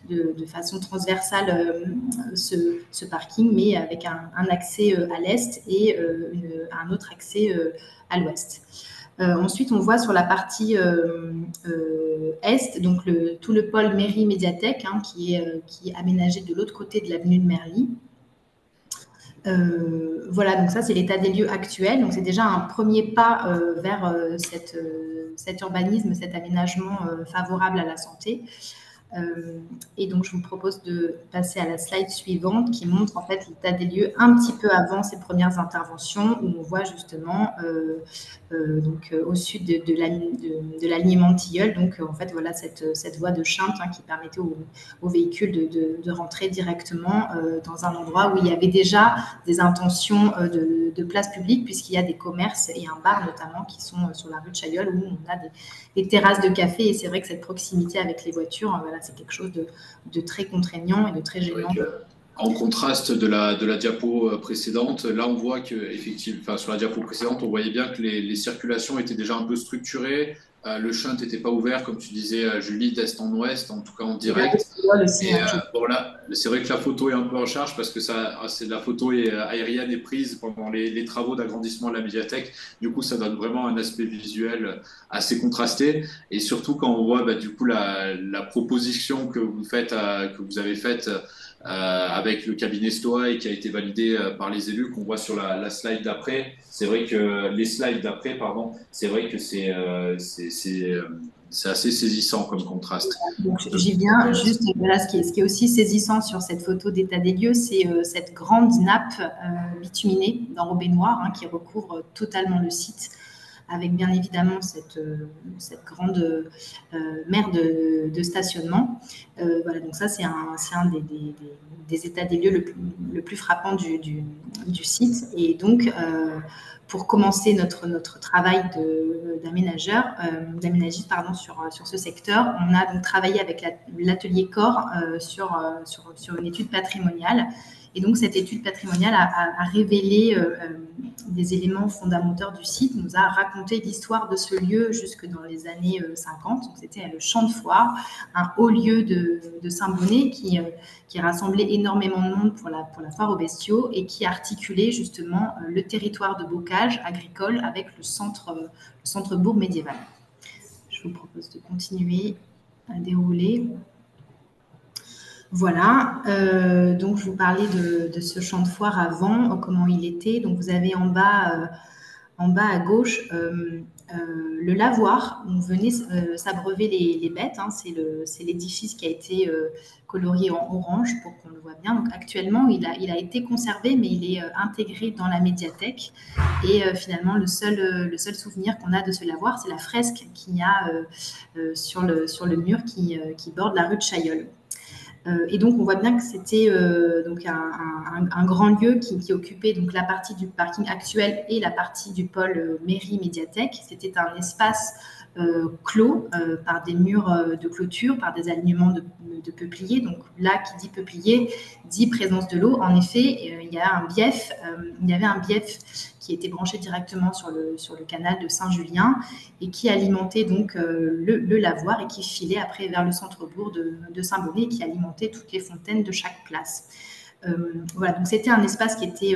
de façon transversale ce parking, mais avec un accès à l'est et un autre accès à l'ouest. Ensuite, on voit sur la partie est, donc tout le pôle mairie-médiathèque, hein, qui est aménagé de l'autre côté de l'avenue de Merly. Voilà, donc ça, c'est l'état des lieux actuel. Donc, c'est déjà un premier pas vers cet urbanisme, cet aménagement favorable à la santé. Et donc, je vous propose de passer à la slide suivante qui montre en fait l'état des lieux un petit peu avant ces premières interventions où on voit justement au sud de l'alignement de Tilleul, donc en fait voilà cette voie de Chinte hein, qui permettait aux véhicules de rentrer directement dans un endroit où il y avait déjà des intentions de place publique puisqu'il y a des commerces et un bar notamment qui sont sur la rue de Chailleul où on a des terrasses de café et c'est vrai que cette proximité avec les voitures, voilà, c'est quelque chose de très contraignant et de très gênant. En contraste de la diapo précédente, là on voit que effectivement, sur la diapo précédente, on voyait bien que les circulations étaient déjà un peu structurées. Le shunt n'était pas ouvert, comme tu disais, Julie, d'est en ouest, en tout cas en direct. Bon, là, c'est vrai que la photo est un peu en charge parce que la photo aérienne est prise pendant les travaux d'agrandissement de la médiathèque. Du coup, ça donne vraiment un aspect visuel assez contrasté. Et surtout quand on voit du coup la proposition que vous avez faite avec le cabinet Stoa et qui a été validé par les élus qu'on voit sur la slide d'après. C'est vrai que les slides d'après, pardon, c'est vrai que c'est assez saisissant comme contraste. Donc, j'y viens. Juste, voilà, ce qui est aussi saisissant sur cette photo d'état des lieux, c'est cette grande nappe bituminée d'enrobé noir hein, qui recouvre totalement le site, avec bien évidemment cette grande mer de stationnement. Voilà, donc ça, c'est un des états des lieux le plus frappant du site. Et donc, pour commencer notre travail d'aménagiste sur ce secteur, on a donc travaillé avec l'atelier Corps sur une étude patrimoniale. Et donc, cette étude patrimoniale a révélé des éléments fondamentaux du site, nous a raconté l'histoire de ce lieu jusque dans les années 50. Donc, c'était le champ de foire, un haut lieu de Saint-Bonnet qui rassemblait énormément de monde pour la foire aux bestiaux et qui articulait justement le territoire de bocage agricole avec le centre-bourg médiéval. Je vous propose de continuer à dérouler. Voilà, donc je vous parlais de ce champ de foire avant, comment il était. Donc vous avez en bas à gauche le lavoir où on venait s'abreuver les bêtes. Hein. C'est l'édifice qui a été colorié en orange pour qu'on le voit bien. Donc actuellement, il a été conservé, mais il est intégré dans la médiathèque. Et finalement, le seul souvenir qu'on a de ce lavoir, c'est la fresque qu'il y a sur le mur qui borde la rue de Chailleul. Et donc, on voit bien que c'était donc un grand lieu qui occupait donc la partie du parking actuel et la partie du pôle mairie-médiathèque. C'était un espace clos par des murs de clôture, par des alignements de peupliers. Donc là, qui dit peuplier, dit présence de l'eau. En effet, il y avait un bief qui était branché directement sur le canal de Saint-Julien et qui alimentait donc le lavoir et qui filait après vers le centre-bourg de Saint-Bonnet et qui alimentait toutes les fontaines de chaque place. Voilà, donc c'était un espace qui était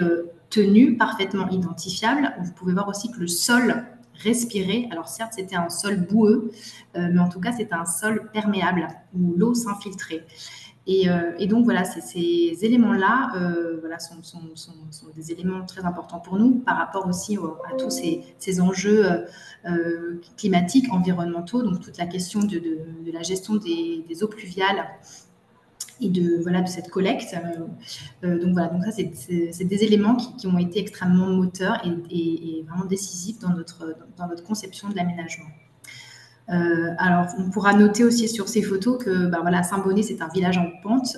tenu, parfaitement identifiable. Vous pouvez voir aussi que le sol respirait. Alors certes, c'était un sol boueux, mais en tout cas, c'était un sol perméable où l'eau s'infiltrait. Et donc, voilà, ces éléments-là voilà, sont des éléments très importants pour nous par rapport aussi à tous ces enjeux climatiques, environnementaux, donc toute la question de la gestion des eaux pluviales et de cette collecte. Donc voilà, donc ça, c'est des éléments qui ont été extrêmement moteurs et vraiment décisifs dans notre conception de l'aménagement. Alors, on pourra noter aussi sur ces photos que Saint-Bonnet, c'est un village en pente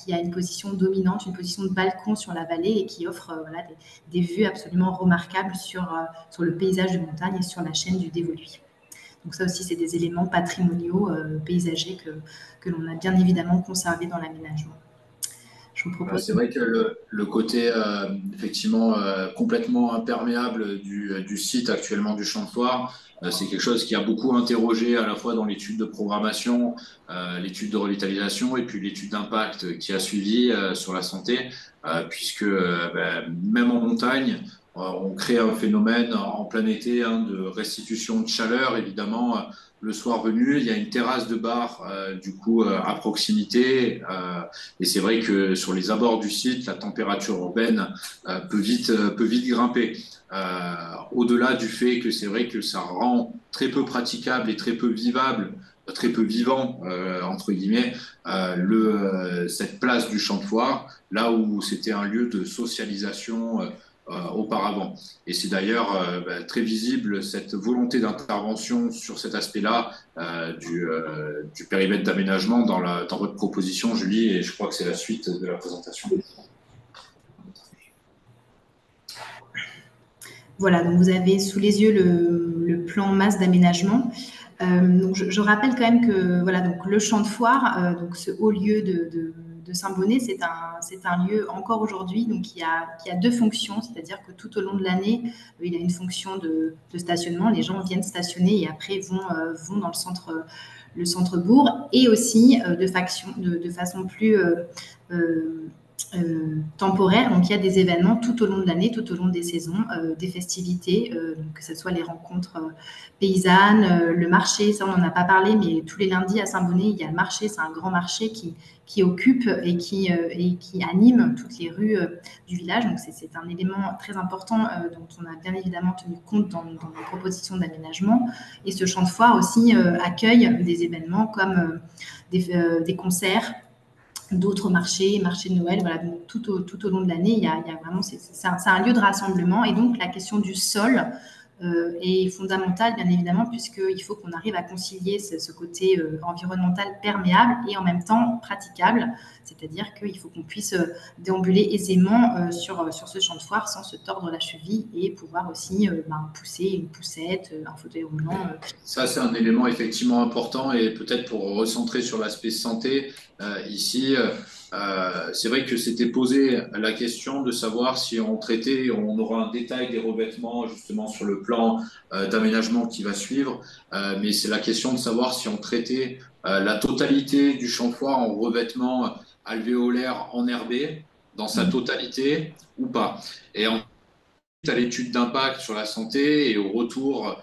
qui a une position dominante, une position de balcon sur la vallée et qui offre des vues absolument remarquables sur le paysage de montagne et sur la chaîne du Dévoluy. Donc ça aussi, c'est des éléments patrimoniaux, paysagers que l'on a bien évidemment conservés dans l'aménagement. Je vous propose... C'est vrai que le côté effectivement complètement imperméable du site actuellement du champ de foire, c'est quelque chose qui a beaucoup interrogé à la fois dans l'étude de programmation, l'étude de revitalisation et puis l'étude d'impact qui a suivi sur la santé, puisque même en montagne, on crée un phénomène en plein été de restitution de chaleur, évidemment. Le soir venu, il y a une terrasse de bar du coup à proximité, et c'est vrai que sur les abords du site, la température urbaine peut vite grimper. Au-delà du fait que c'est vrai que ça rend très peu praticable et très peu vivable, très peu vivant entre guillemets, cette place du Champ de Foire, là où c'était un lieu de socialisation auparavant. Et c'est d'ailleurs très visible cette volonté d'intervention sur cet aspect-là du périmètre d'aménagement dans votre proposition, Julie, et je crois que c'est la suite de la présentation. Voilà, donc vous avez sous les yeux le plan masse d'aménagement. Donc je rappelle quand même que voilà, donc le Champ de Foire, donc ce haut lieu de Saint-Bonnet, c'est un lieu encore aujourd'hui donc qui a deux fonctions, c'est-à-dire que tout au long de l'année, il a une fonction de stationnement, les gens viennent stationner et après vont dans le centre-bourg, et aussi de façon plus temporaire. Donc, il y a des événements tout au long de l'année, tout au long des saisons, des festivités, donc que ce soit les rencontres paysannes, le marché, ça on n'en a pas parlé, mais tous les lundis à Saint-Bonnet, il y a le marché, c'est un grand marché qui occupe et qui anime toutes les rues du village. Donc, c'est un élément très important dont on a bien évidemment tenu compte dans nos propositions d'aménagement. Et ce Champ de Foire aussi accueille des événements comme des concerts, d'autres marchés de Noël, voilà, donc tout au long de l'année, il y a vraiment, c'est un lieu de rassemblement, et donc la question du sol est fondamentale, bien évidemment, puisqu'il faut qu'on arrive à concilier ce côté environnemental perméable et en même temps praticable, c'est-à-dire qu'il faut qu'on puisse déambuler aisément sur ce Champ de Foire sans se tordre la cheville et pouvoir aussi pousser une poussette, un fauteuil roulant. Ça, c'est un élément effectivement important, et peut-être pour recentrer sur l'aspect santé, ici, c'est vrai que c'était posé la question de savoir si on traitait, on aura un détail des revêtements justement sur le plan d'aménagement qui va suivre, mais c'est la question de savoir si on traitait la totalité du Champ de Foire en revêtement alvéolaire enherbé dans sa totalité ou pas. Et ensuite, à l'étude d'impact sur la santé et au retour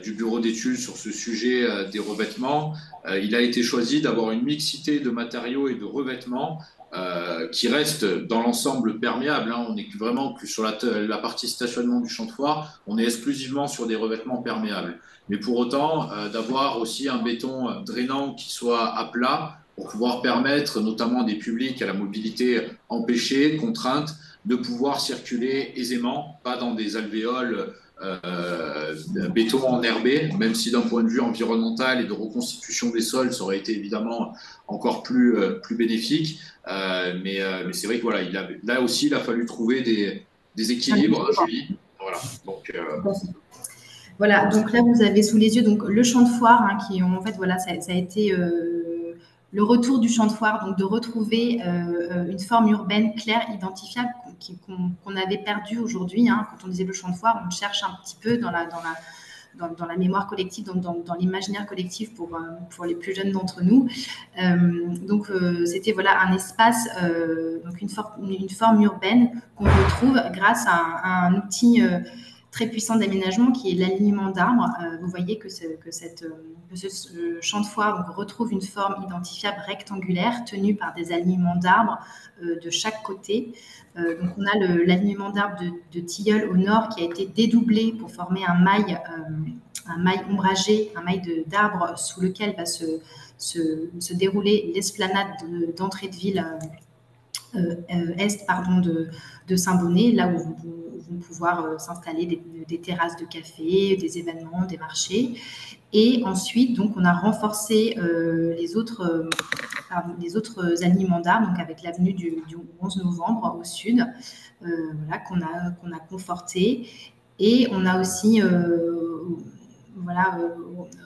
du bureau d'études sur ce sujet des revêtements, il a été choisi d'avoir une mixité de matériaux et de revêtements qui reste dans l'ensemble perméable. On n'est vraiment que sur la partie stationnement du Champ de Foire, on est exclusivement sur des revêtements perméables. Mais pour autant, d'avoir aussi un béton drainant qui soit à plat pour pouvoir permettre notamment à des publics à la mobilité empêchée, contrainte, de pouvoir circuler aisément, pas dans des alvéoles béton enherbé, même si d'un point de vue environnemental et de reconstitution des sols, ça aurait été évidemment encore plus bénéfique. Mais c'est vrai que voilà, là aussi, il a fallu trouver des équilibres, Julie. Voilà. Voilà, donc là, vous avez sous les yeux donc, le Champ de Foire, qui en fait, voilà, ça a été le retour du Champ de Foire, donc de retrouver une forme urbaine claire, identifiable, qu'on avait perdue aujourd'hui. Quand on disait le Champ de Foire, on cherche un petit peu dans la mémoire collective, dans l'imaginaire collectif pour les plus jeunes d'entre nous. Donc, c'était voilà, un espace, donc une forme urbaine qu'on retrouve grâce à un outil très puissant d'aménagement qui est l'alignement d'arbres. Vous voyez que ce Champ de Foire donc, retrouve une forme identifiable rectangulaire tenue par des alignements d'arbres de chaque côté. Donc on a l'alignement d'arbres de tilleul au nord qui a été dédoublé pour former un mail ombragé, un mail d'arbres sous lequel va se dérouler l'esplanade d'entrée de ville est de Saint-Bonnet, là où vont pouvoir s'installer des terrasses de café, des événements, des marchés. Et ensuite, donc, on a renforcé les autres alignements d'arbres, donc avec l'avenue du 11 novembre au sud, voilà, qu'on a conforté. Et on a aussi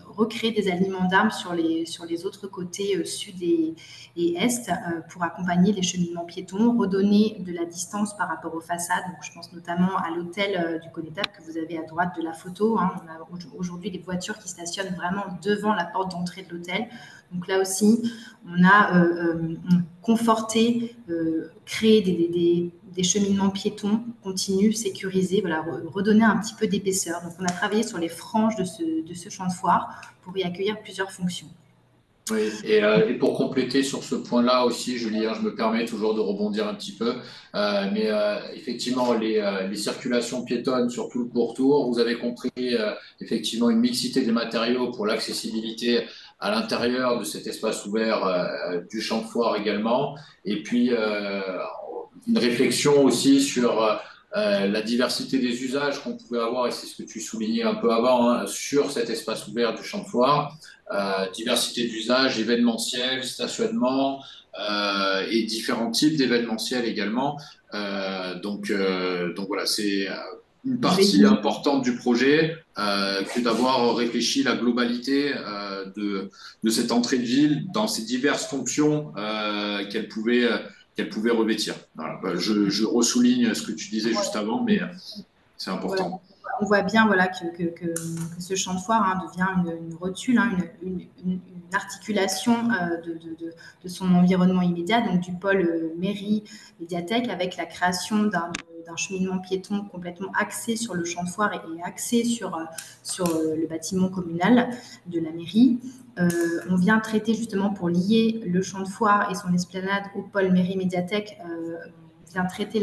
recréer des alignements d'arbres sur les autres côtés sud et est pour accompagner les cheminements piétons, redonner de la distance par rapport aux façades. Donc, je pense notamment à l'hôtel du Connétable que vous avez à droite de la photo. On a aujourd'hui des voitures qui stationnent vraiment devant la porte d'entrée de l'hôtel. Donc là aussi, on a conforté, créé des cheminements piétons continus, sécurisés, voilà, redonner un petit peu d'épaisseur. Donc, on a travaillé sur les franges de ce champ de foire pour y accueillir plusieurs fonctions. Oui, et pour compléter sur ce point-là aussi, Julien, je me permets toujours de rebondir un petit peu, mais effectivement, les circulations piétonnes sur tout le pourtour, vous avez compris effectivement une mixité des matériaux pour l'accessibilité à l'intérieur de cet espace ouvert du champ de foire également, et puis une réflexion aussi sur la diversité des usages qu'on pouvait avoir, et c'est ce que tu soulignais un peu avant, hein, sur cet espace ouvert du champ de foire. Diversité d'usages, événementiels, stationnement et différents types d'événementiels également. Donc voilà, c'est une partie importante du projet que d'avoir réfléchi la globalité de cette entrée de ville dans ses diverses fonctions qu'elle pouvait revêtir. Voilà. Je ressouligne ce que tu disais juste avant, mais c'est important. Voilà. On voit bien voilà, que ce champ de foire devient une rotule, une articulation de son environnement immédiat, donc du pôle mairie médiathèque, avec la création d'un cheminement piéton complètement axé sur le champ de foire et axé sur le bâtiment communal de la mairie. On vient traiter justement pour lier le champ de foire et son esplanade au pôle mairie médiathèque. On vient traiter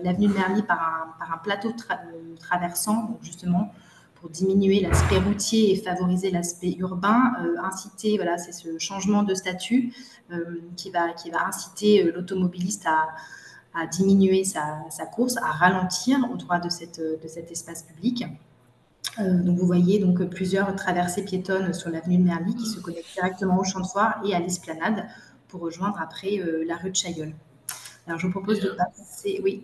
l'avenue de Merly par un plateau traversant, donc justement pour diminuer l'aspect routier et favoriser l'aspect urbain, inciter, voilà, c'est ce changement de statut qui va inciter l'automobiliste à diminuer sa course, à ralentir au droit de cet espace public. Donc vous voyez donc plusieurs traversées piétonnes sur l'avenue de Merly qui se connectent directement au champ de foire et à l'esplanade pour rejoindre après la rue de Chailleul. Alors je vous propose de passer. Oui,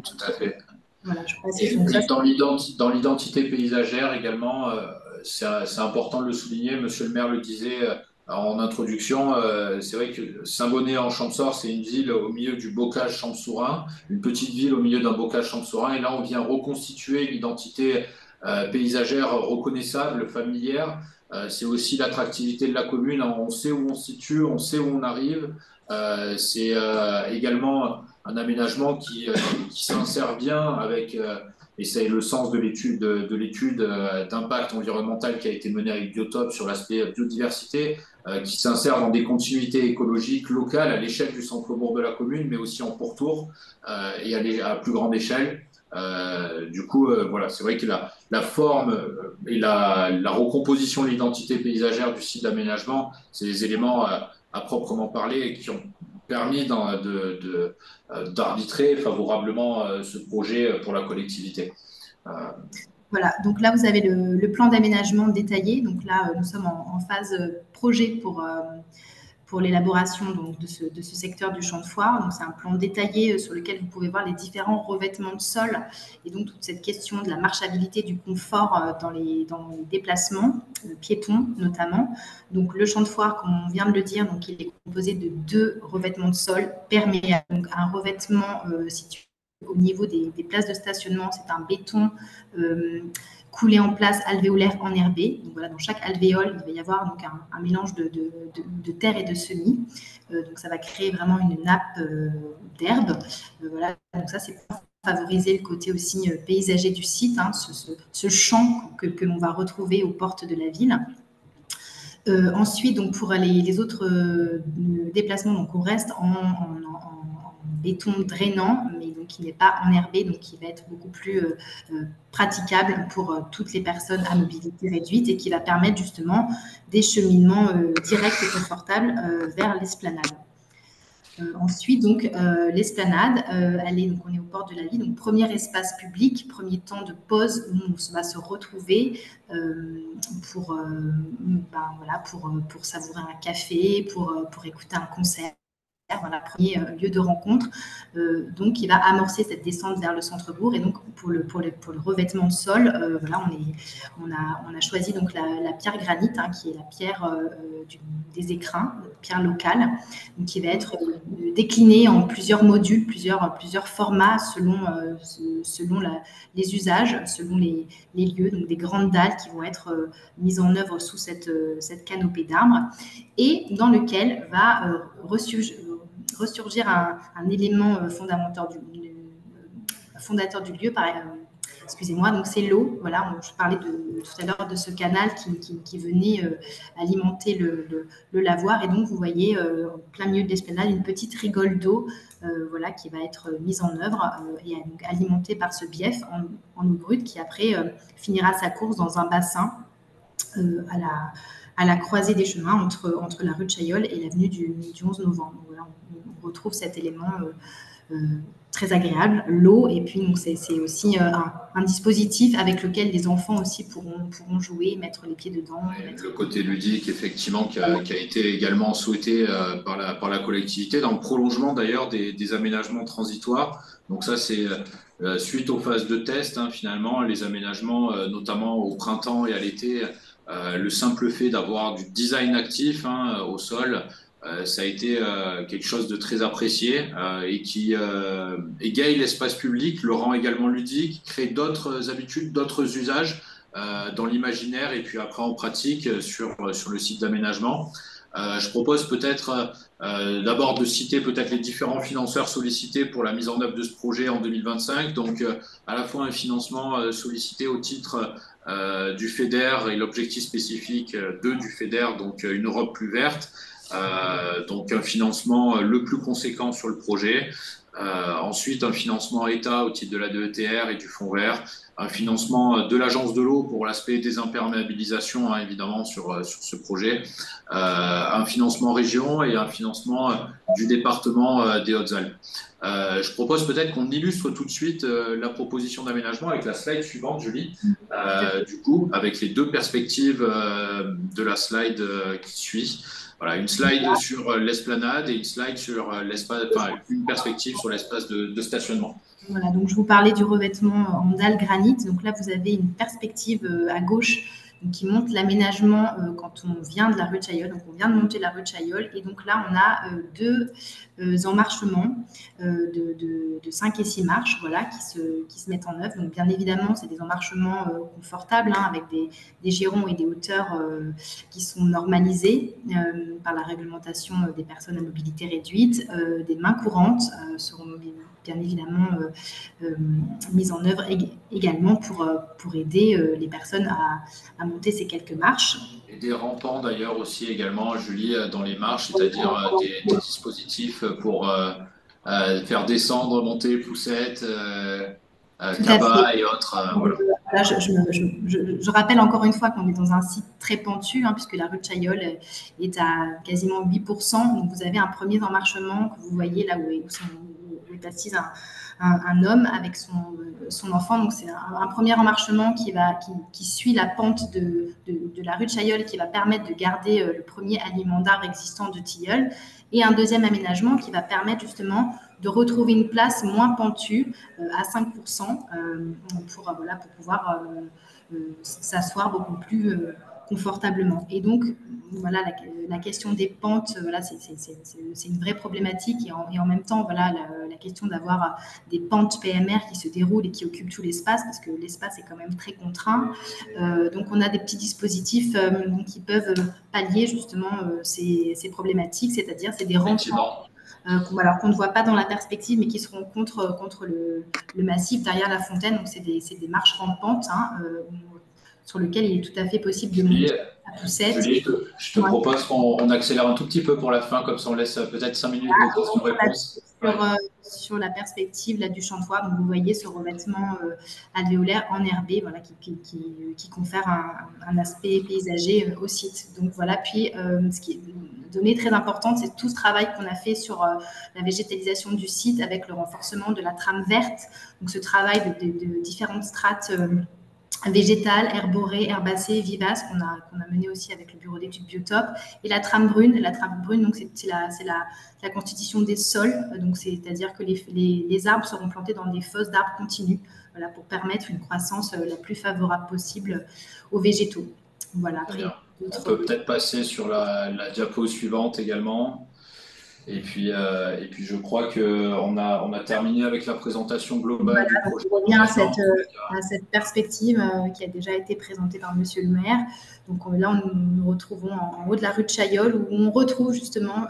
tout à fait. Voilà, je passe et dans l'identité paysagère également, c'est important de le souligner. Monsieur le maire le disait en introduction, c'est vrai que Saint-Bonnet en Champsaur, c'est une ville au milieu du bocage champsourin, une petite ville au milieu d'un bocage champsourin, et là on vient reconstituer l'identité paysagère reconnaissable, familière. C'est aussi l'attractivité de la commune. On sait où on se situe, on sait où on arrive. C'est également un aménagement qui s'insère bien avec, et c'est le sens de l'étude d'impact environnemental qui a été menée avec Biotop sur l'aspect biodiversité, qui s'insère dans des continuités écologiques locales à l'échelle du centre-bourg de la commune, mais aussi en pourtour et à plus grande échelle. Du coup, voilà, c'est vrai que la forme et la recomposition de l'identité paysagère du site d'aménagement, c'est des éléments à proprement parler et qui ont permis d'arbitrer favorablement ce projet pour la collectivité. Voilà, donc là, vous avez le plan d'aménagement détaillé. Donc là, nous sommes en phase projet pour l'élaboration de ce secteur du champ de foire. Donc, c'est un plan détaillé sur lequel vous pouvez voir les différents revêtements de sol et donc toute cette question de la marchabilité, du confort dans les déplacements piétons notamment. Donc, le champ de foire, comme on vient de le dire, donc il est composé de 2 revêtements de sol perméables. Donc, un revêtement situé au niveau des places de stationnement, c'est un béton coulé en place alvéolaire enherbé. Donc voilà, dans chaque alvéole, il va y avoir donc un mélange de terre et de semis. Donc ça va créer vraiment une nappe d'herbe. Voilà, donc ça c'est pour favoriser le côté aussi paysager du site, hein, ce champ que l'on va retrouver aux portes de la ville. Ensuite, donc pour les autres déplacements, donc on reste en béton drainant, mais donc qui n'est pas enherbé, donc qui va être beaucoup plus praticable pour toutes les personnes à mobilité réduite et qui va permettre justement des cheminements directs et confortables vers l'esplanade. Ensuite, donc, l'esplanade, donc on est au bord de la ville, donc premier espace public, premier temps de pause où on va se retrouver pour savourer un café, pour écouter un concert. Voilà, premier lieu de rencontre, donc qui va amorcer cette descente vers le centre-bourg. Et donc pour le revêtement de sol, voilà, on a choisi donc la pierre granite, hein, qui est la pierre des écrins, pierre locale, donc qui va être déclinée en plusieurs modules, plusieurs formats selon les usages, selon les lieux, donc des grandes dalles qui vont être mises en œuvre sous cette canopée d'arbres, et dans lequel va ressurgir un élément fondamental fondateur du lieu, excusez-moi, donc c'est l'eau. Voilà, je parlais tout à l'heure de ce canal qui venait alimenter le lavoir. Et donc, vous voyez, en plein milieu de l'esplanade, une petite rigole d'eau voilà, qui va être mise en œuvre et donc alimentée par ce bief en eau brute qui, après, finira sa course dans un bassin à la croisée des chemins entre la rue de Chaillol et l'avenue du 11 novembre. Voilà, on retrouve cet élément très agréable, l'eau, et puis c'est aussi un dispositif avec lequel les enfants aussi pourront jouer, mettre les pieds dedans. Le côté ludique, effectivement, qui a été également souhaité par la collectivité, dans le prolongement d'ailleurs des aménagements transitoires. Donc ça, c'est suite aux phases de test, hein, finalement, les aménagements, notamment au printemps et à l'été, le simple fait d'avoir du design actif au sol, ça a été quelque chose de très apprécié et qui égaye l'espace public, le rend également ludique, crée d'autres habitudes, d'autres usages dans l'imaginaire et puis après en pratique sur le site d'aménagement. Je propose peut-être d'abord de citer peut-être les différents financeurs sollicités pour la mise en œuvre de ce projet en 2025. Donc à la fois un financement sollicité au titre du FEDER et l'objectif spécifique du FEDER, donc une Europe plus verte. Donc un financement le plus conséquent sur le projet. Ensuite, un financement État au titre de la DETR et du Fonds vert. Un financement de l'Agence de l'eau pour l'aspect des imperméabilisations, hein, évidemment, sur ce projet. Un financement région et un financement du département des Hautes-Alpes. Je propose peut-être qu'on illustre tout de suite la proposition d'aménagement avec la slide suivante, Julie. Du coup, avec les deux perspectives de la slide qui suit. Voilà, une slide sur l'esplanade et une slide sur l'espace, enfin une perspective sur l'espace de stationnement. Voilà, donc je vous parlais du revêtement en dalle granit. Donc là, vous avez une perspective à gauche qui montre l'aménagement quand on vient de la rue de Chaillol. Donc on vient de monter la rue de Chaillol et donc là, on a deux emmarchements de 5 et 6 marches, voilà, qui se mettent en œuvre. Donc bien évidemment, c'est des emmarchements confortables avec des girons et des hauteurs qui sont normalisées par la réglementation des personnes à mobilité réduite. Des mains courantes seront bien évidemment mises en œuvre également pour aider les personnes à monter ces quelques marches. Et des rampants d'ailleurs aussi également, Julie, dans les marches, c'est-à-dire des dispositifs pour faire descendre, monter, poussettes, cabas et autres. Voilà. Là, je rappelle encore une fois qu'on est dans un site très pentu, puisque la rue de Chaillol est à quasiment 8%. Donc vous avez un premier emmarchement que vous voyez là où est assis un homme avec son enfant. Donc c'est un premier emmarchement qui suit la pente de la rue de Chaillol, qui va permettre de garder le premier aliment d'arbres existant de Tilleul, et un deuxième aménagement qui va permettre justement de retrouver une place moins pentue à 5% pour pouvoir s'asseoir beaucoup plus confortablement. Et donc, voilà, la question des pentes, voilà, c'est une vraie problématique. Et en même temps, voilà, la question d'avoir des pentes PMR qui se déroulent et qui occupent tout l'espace, parce que l'espace est quand même très contraint. Donc, on a des petits dispositifs qui peuvent pallier justement ces problématiques, c'est-à-dire c'est des rampants qu'on ne voit pas dans la perspective, mais qui seront contre le massif derrière la fontaine. Donc, c'est des marches rampantes sur lesquelles il est tout à fait possible de monter à poussette. Julie, je te propose qu'on accélère un tout petit peu pour la fin, comme ça on laisse peut-être 5 minutes de questions-réponses. Sur la perspective là, du chantoir, donc vous voyez ce revêtement alvéolaire enherbé, voilà, qui confère un aspect paysager au site. Donc voilà, puis ce qui est une donnée très importante, c'est tout ce travail qu'on a fait sur la végétalisation du site avec le renforcement de la trame verte. Donc ce travail de différentes strates végétales, herborées, herbacées, vivaces qu'on a mené aussi avec le bureau d'études Biotope, et la trame brune. La trame brune, donc c'est la constitution des sols, donc c'est-à-dire que les arbres seront plantés dans des fosses d'arbres continus, voilà, pour permettre une croissance la plus favorable possible aux végétaux. Voilà. Après, on peut peut-être passer sur la diapo suivante également. Et puis je crois qu'on a terminé avec la présentation globale du Donc, projet. on revient à cette perspective qui a déjà été présentée par Monsieur le maire. Donc là, nous nous retrouvons en haut de la rue de Chaillol, où on retrouve justement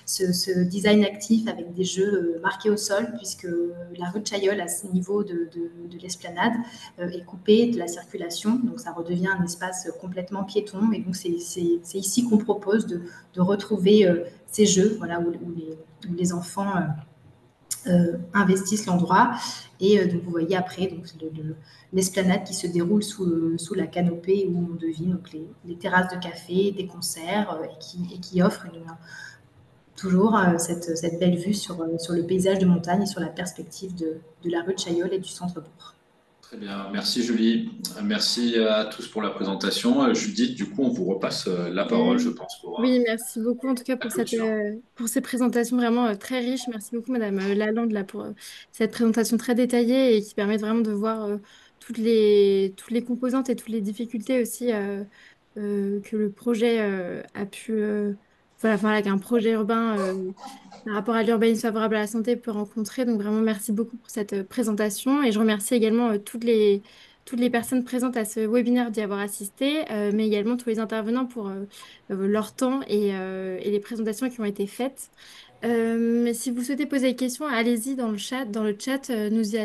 ce design actif avec des jeux marqués au sol, puisque la rue de Chaillol, à ce niveau de l'esplanade, est coupée de la circulation. Donc ça redevient un espace complètement piéton. Et donc c'est ici qu'on propose de retrouver ces jeux, voilà, où les enfants investissent l'endroit. Et donc, vous voyez après donc, l'esplanade qui se déroule sous la canopée où on devine donc, les terrasses de café, des concerts et qui offre toujours cette belle vue sur le paysage de montagne et sur la perspective de la rue de Chaillol et du centre-bourg. Très bien, merci Julie. Merci à tous pour la présentation. Judith, du coup, on vous repasse la parole, je pense, pour Oui, merci beaucoup en tout cas la pour clôture. pour ces présentations vraiment très riches. Merci beaucoup Madame Lalande là, pour cette présentation très détaillée et qui permet vraiment de voir toutes les composantes et toutes les difficultés aussi que le projet a pu, voilà, qu'un projet urbain par rapport à l'urbanisme favorable à la santé peut rencontrer. Donc vraiment merci beaucoup pour cette présentation et je remercie également toutes les personnes présentes à ce webinaire d'y avoir assisté, mais également tous les intervenants pour leur temps et les présentations qui ont été faites. Mais si vous souhaitez poser des questions, allez-y dans le chat. Dans le chat, nous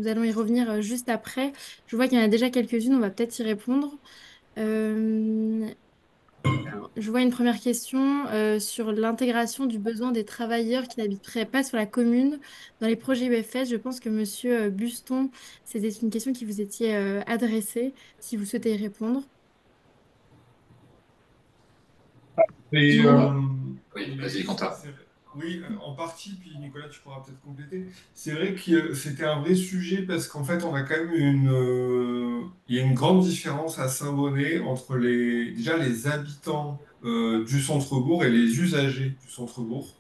allons y revenir juste après. Je vois qu'il y en a déjà quelques-unes, on va peut-être y répondre. Euh, alors, je vois une première question sur l'intégration du besoin des travailleurs qui n'habiteraient pas sur la commune dans les projets UFS. Je pense que Monsieur Buston, c'était une question qui vous étiez adressée, si vous souhaitez y répondre. Et, Oui, vas-y, Quentin. oui, en partie, puis Nicolas, tu pourras peut-être compléter. C'est vrai que c'était un vrai sujet parce qu'en fait, on a quand même il y a une grande différence à Saint-Bonnet entre déjà les habitants du centre-bourg et les usagers du centre-bourg.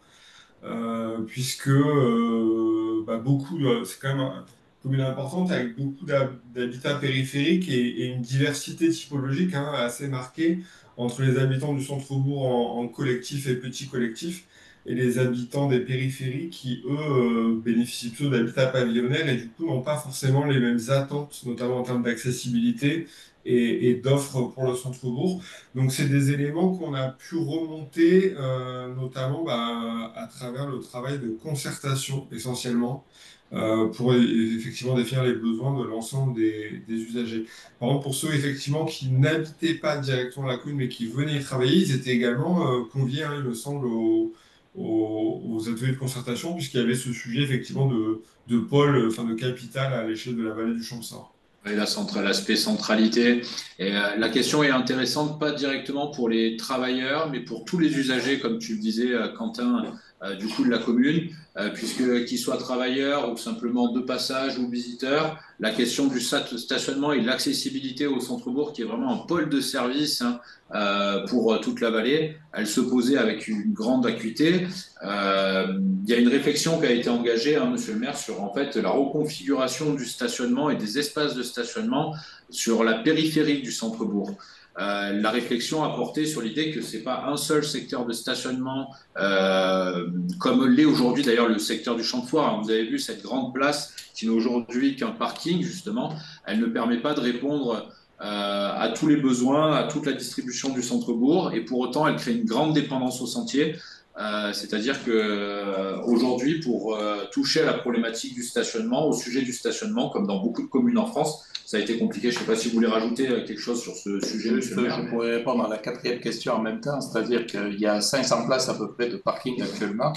Puisque c'est quand même une commune importante avec beaucoup d'habitats périphériques et une diversité typologique hein, assez marquée entre les habitants du centre-bourg en collectif et petits collectifs et les habitants des périphéries qui, eux, bénéficient plutôt d'habitats pavillonnaires et du coup n'ont pas forcément les mêmes attentes, notamment en termes d'accessibilité et d'offres pour le centre-bourg. Donc, c'est des éléments qu'on a pu remonter, notamment à travers le travail de concertation, essentiellement, pour effectivement définir les besoins de l'ensemble des usagers. Par exemple, pour ceux effectivement qui n'habitaient pas directement la commune, mais qui venaient y travailler, ils étaient également conviés, hein, il me semble, aux ateliers de concertation, puisqu'il y avait ce sujet effectivement de pôle, enfin de capitale à l'échelle de la vallée du Champsaur. Oui, l'aspect centralité. Et la question est intéressante, pas directement pour les travailleurs, mais pour tous les usagers, comme tu le disais, Quentin, du coup de la commune, puisque qu'ils soient travailleurs ou simplement de passage ou visiteurs, la question du stationnement et de l'accessibilité au centre-bourg, qui est vraiment un pôle de service hein, pour toute la vallée, elle se posait avec une grande acuité. Il y a une réflexion qui a été engagée, hein, Monsieur le maire, sur en fait la reconfiguration du stationnement et des espaces de stationnement sur la périphérie du centre-bourg. La réflexion a porté sur l'idée que c'est pas un seul secteur de stationnement comme l'est aujourd'hui d'ailleurs le secteur du Champ de Foire. Vous avez vu cette grande place qui n'est aujourd'hui qu'un parking justement. Elle ne permet pas de répondre à tous les besoins, à toute la distribution du centre-bourg et pour autant elle crée une grande dépendance au sentier. C'est-à-dire que aujourd'hui, pour toucher à la problématique du stationnement, au sujet du stationnement, comme dans beaucoup de communes en France, ça a été compliqué. Je ne sais pas si vous voulez rajouter quelque chose sur ce sujet, monsieur le maire. Je pourrais répondre à la quatrième question en même temps, c'est-à-dire qu'il y a 500 places à peu près de parking actuellement.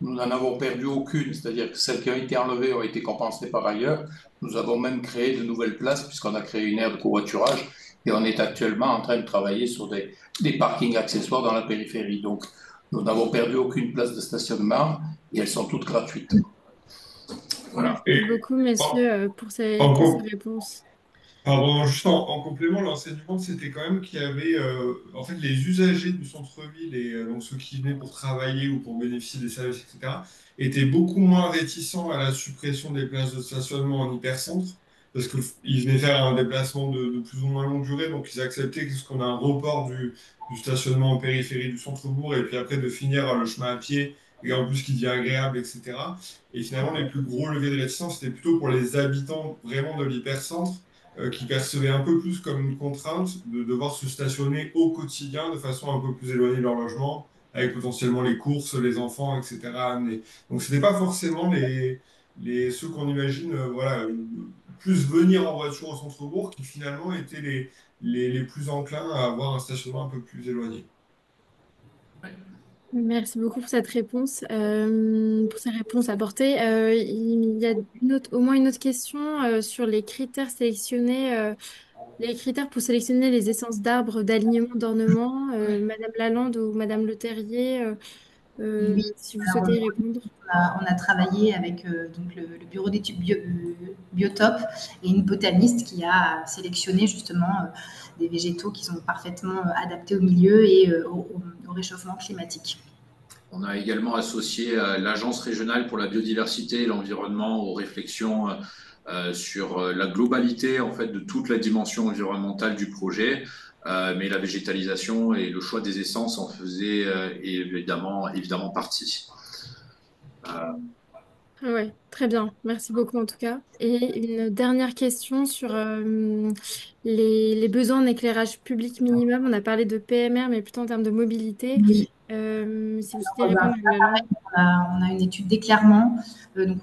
Nous n'en avons perdu aucune, c'est-à-dire que celles qui ont été enlevées ont été compensées par ailleurs. Nous avons même créé de nouvelles places puisqu'on a créé une aire de covoiturage et on est actuellement en train de travailler sur des parkings accessoires dans la périphérie. Donc, nous n'avons perdu aucune place de stationnement et elles sont toutes gratuites. Voilà. Merci beaucoup, messieurs, pour pour ces réponses. Pardon, juste en complément, l'enseignement, c'était quand même qu'il y avait, en fait, les usagers du centre-ville et donc ceux qui venaient pour travailler ou pour bénéficier des services, etc., étaient beaucoup moins réticents à la suppression des places de stationnement en hypercentre, parce qu'ils venaient faire un déplacement de plus ou moins longue durée, donc ils acceptaient qu'on a un report du stationnement en périphérie du centre-bourg, et puis après de finir le chemin à pied et en plus qui devient agréable, etc. Et finalement, les plus gros leviers de réticence, c'était plutôt pour les habitants vraiment de l'hypercentre, qui percevaient un peu plus comme une contrainte de devoir se stationner au quotidien de façon un peu plus éloignée de leur logement, avec potentiellement les courses, les enfants, etc. à amener. Donc, ce n'est pas forcément ceux qu'on imagine voilà, plus venir en voiture au centre-bourg qui finalement étaient les plus enclins à avoir un stationnement un peu plus éloigné. Merci beaucoup pour cette réponse, pour ces réponses apportées. Il y a au moins une autre question sur les critères sélectionnés, les critères pour sélectionner les essences d'arbres d'alignement, d'ornement. Madame Lalande ou Madame Le Terrier, Oui, si vous alors souhaitez y répondre. on a travaillé avec donc le bureau d'études Biotope et une botaniste qui a sélectionné justement des végétaux qui sont parfaitement adaptés au milieu et au réchauffement climatique. On a également associé l'Agence régionale pour la biodiversité et l'environnement aux réflexions sur la globalité en fait de toute la dimension environnementale du projet, mais la végétalisation et le choix des essences en faisaient évidemment partie. Ouais, très bien. Merci beaucoup en tout cas. Et une dernière question sur les besoins en éclairage public minimum. On a parlé de PMR, mais plutôt en termes de mobilité. Oui. Si vous souhaitez Ben, répondre à la langue. on a une étude d'éclairement donc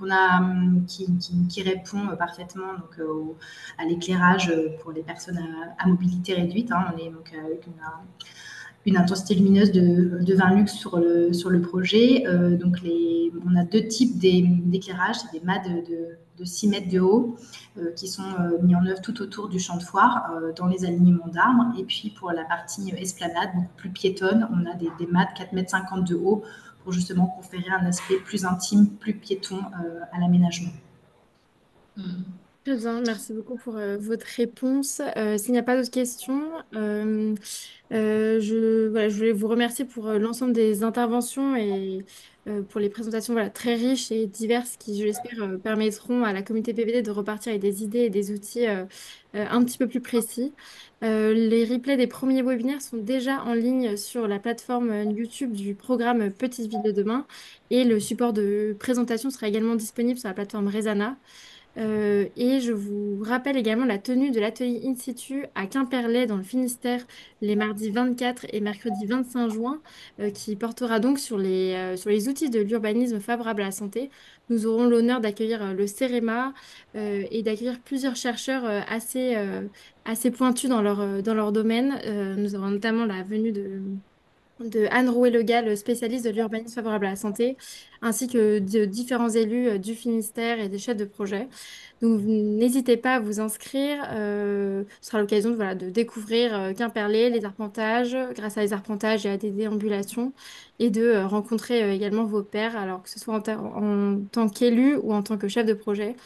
qui répond parfaitement donc, à l'éclairage pour les personnes à mobilité réduite. Hein. On est donc avec une intensité lumineuse de 20 lux sur le projet. Donc on a deux types d'éclairage. C'est des mâts de 6 mètres de haut qui sont mis en œuvre tout autour du champ de foire dans les alignements d'arbres. Et puis pour la partie esplanade, beaucoup plus piétonne, on a des mâts de 4,50 mètres de haut pour justement conférer un aspect plus intime, plus piéton à l'aménagement. Très bien, merci beaucoup pour votre réponse. S'il n'y a pas d'autres questions, voilà, je voulais vous remercier pour l'ensemble des interventions et pour les présentations voilà, très riches et diverses qui, je l'espère, permettront à la communauté PVD de repartir avec des idées et des outils un petit peu plus précis. Les replays des premiers webinaires sont déjà en ligne sur la plateforme YouTube du programme Petite Ville de demain et le support de présentation sera également disponible sur la plateforme Resana. Et je vous rappelle également la tenue de l'atelier In situ à Quimperlé dans le Finistère les mardis 24 et mercredi 25 juin, qui portera donc sur les outils de l'urbanisme favorable à la santé. Nous aurons l'honneur d'accueillir le CEREMA et d'accueillir plusieurs chercheurs assez pointus dans leur domaine. Nous aurons notamment la venue de Anne Rouet-Legal, spécialiste de l'urbanisme favorable à la santé, ainsi que de différents élus du Finistère et des chefs de projet. Donc, n'hésitez pas à vous inscrire. Ce sera l'occasion voilà, de découvrir Quimperlé, les arpentages, grâce à les arpentages et à des déambulations, et de rencontrer également vos pairs, alors que ce soit en tant qu'élu ou en tant que chef de projet.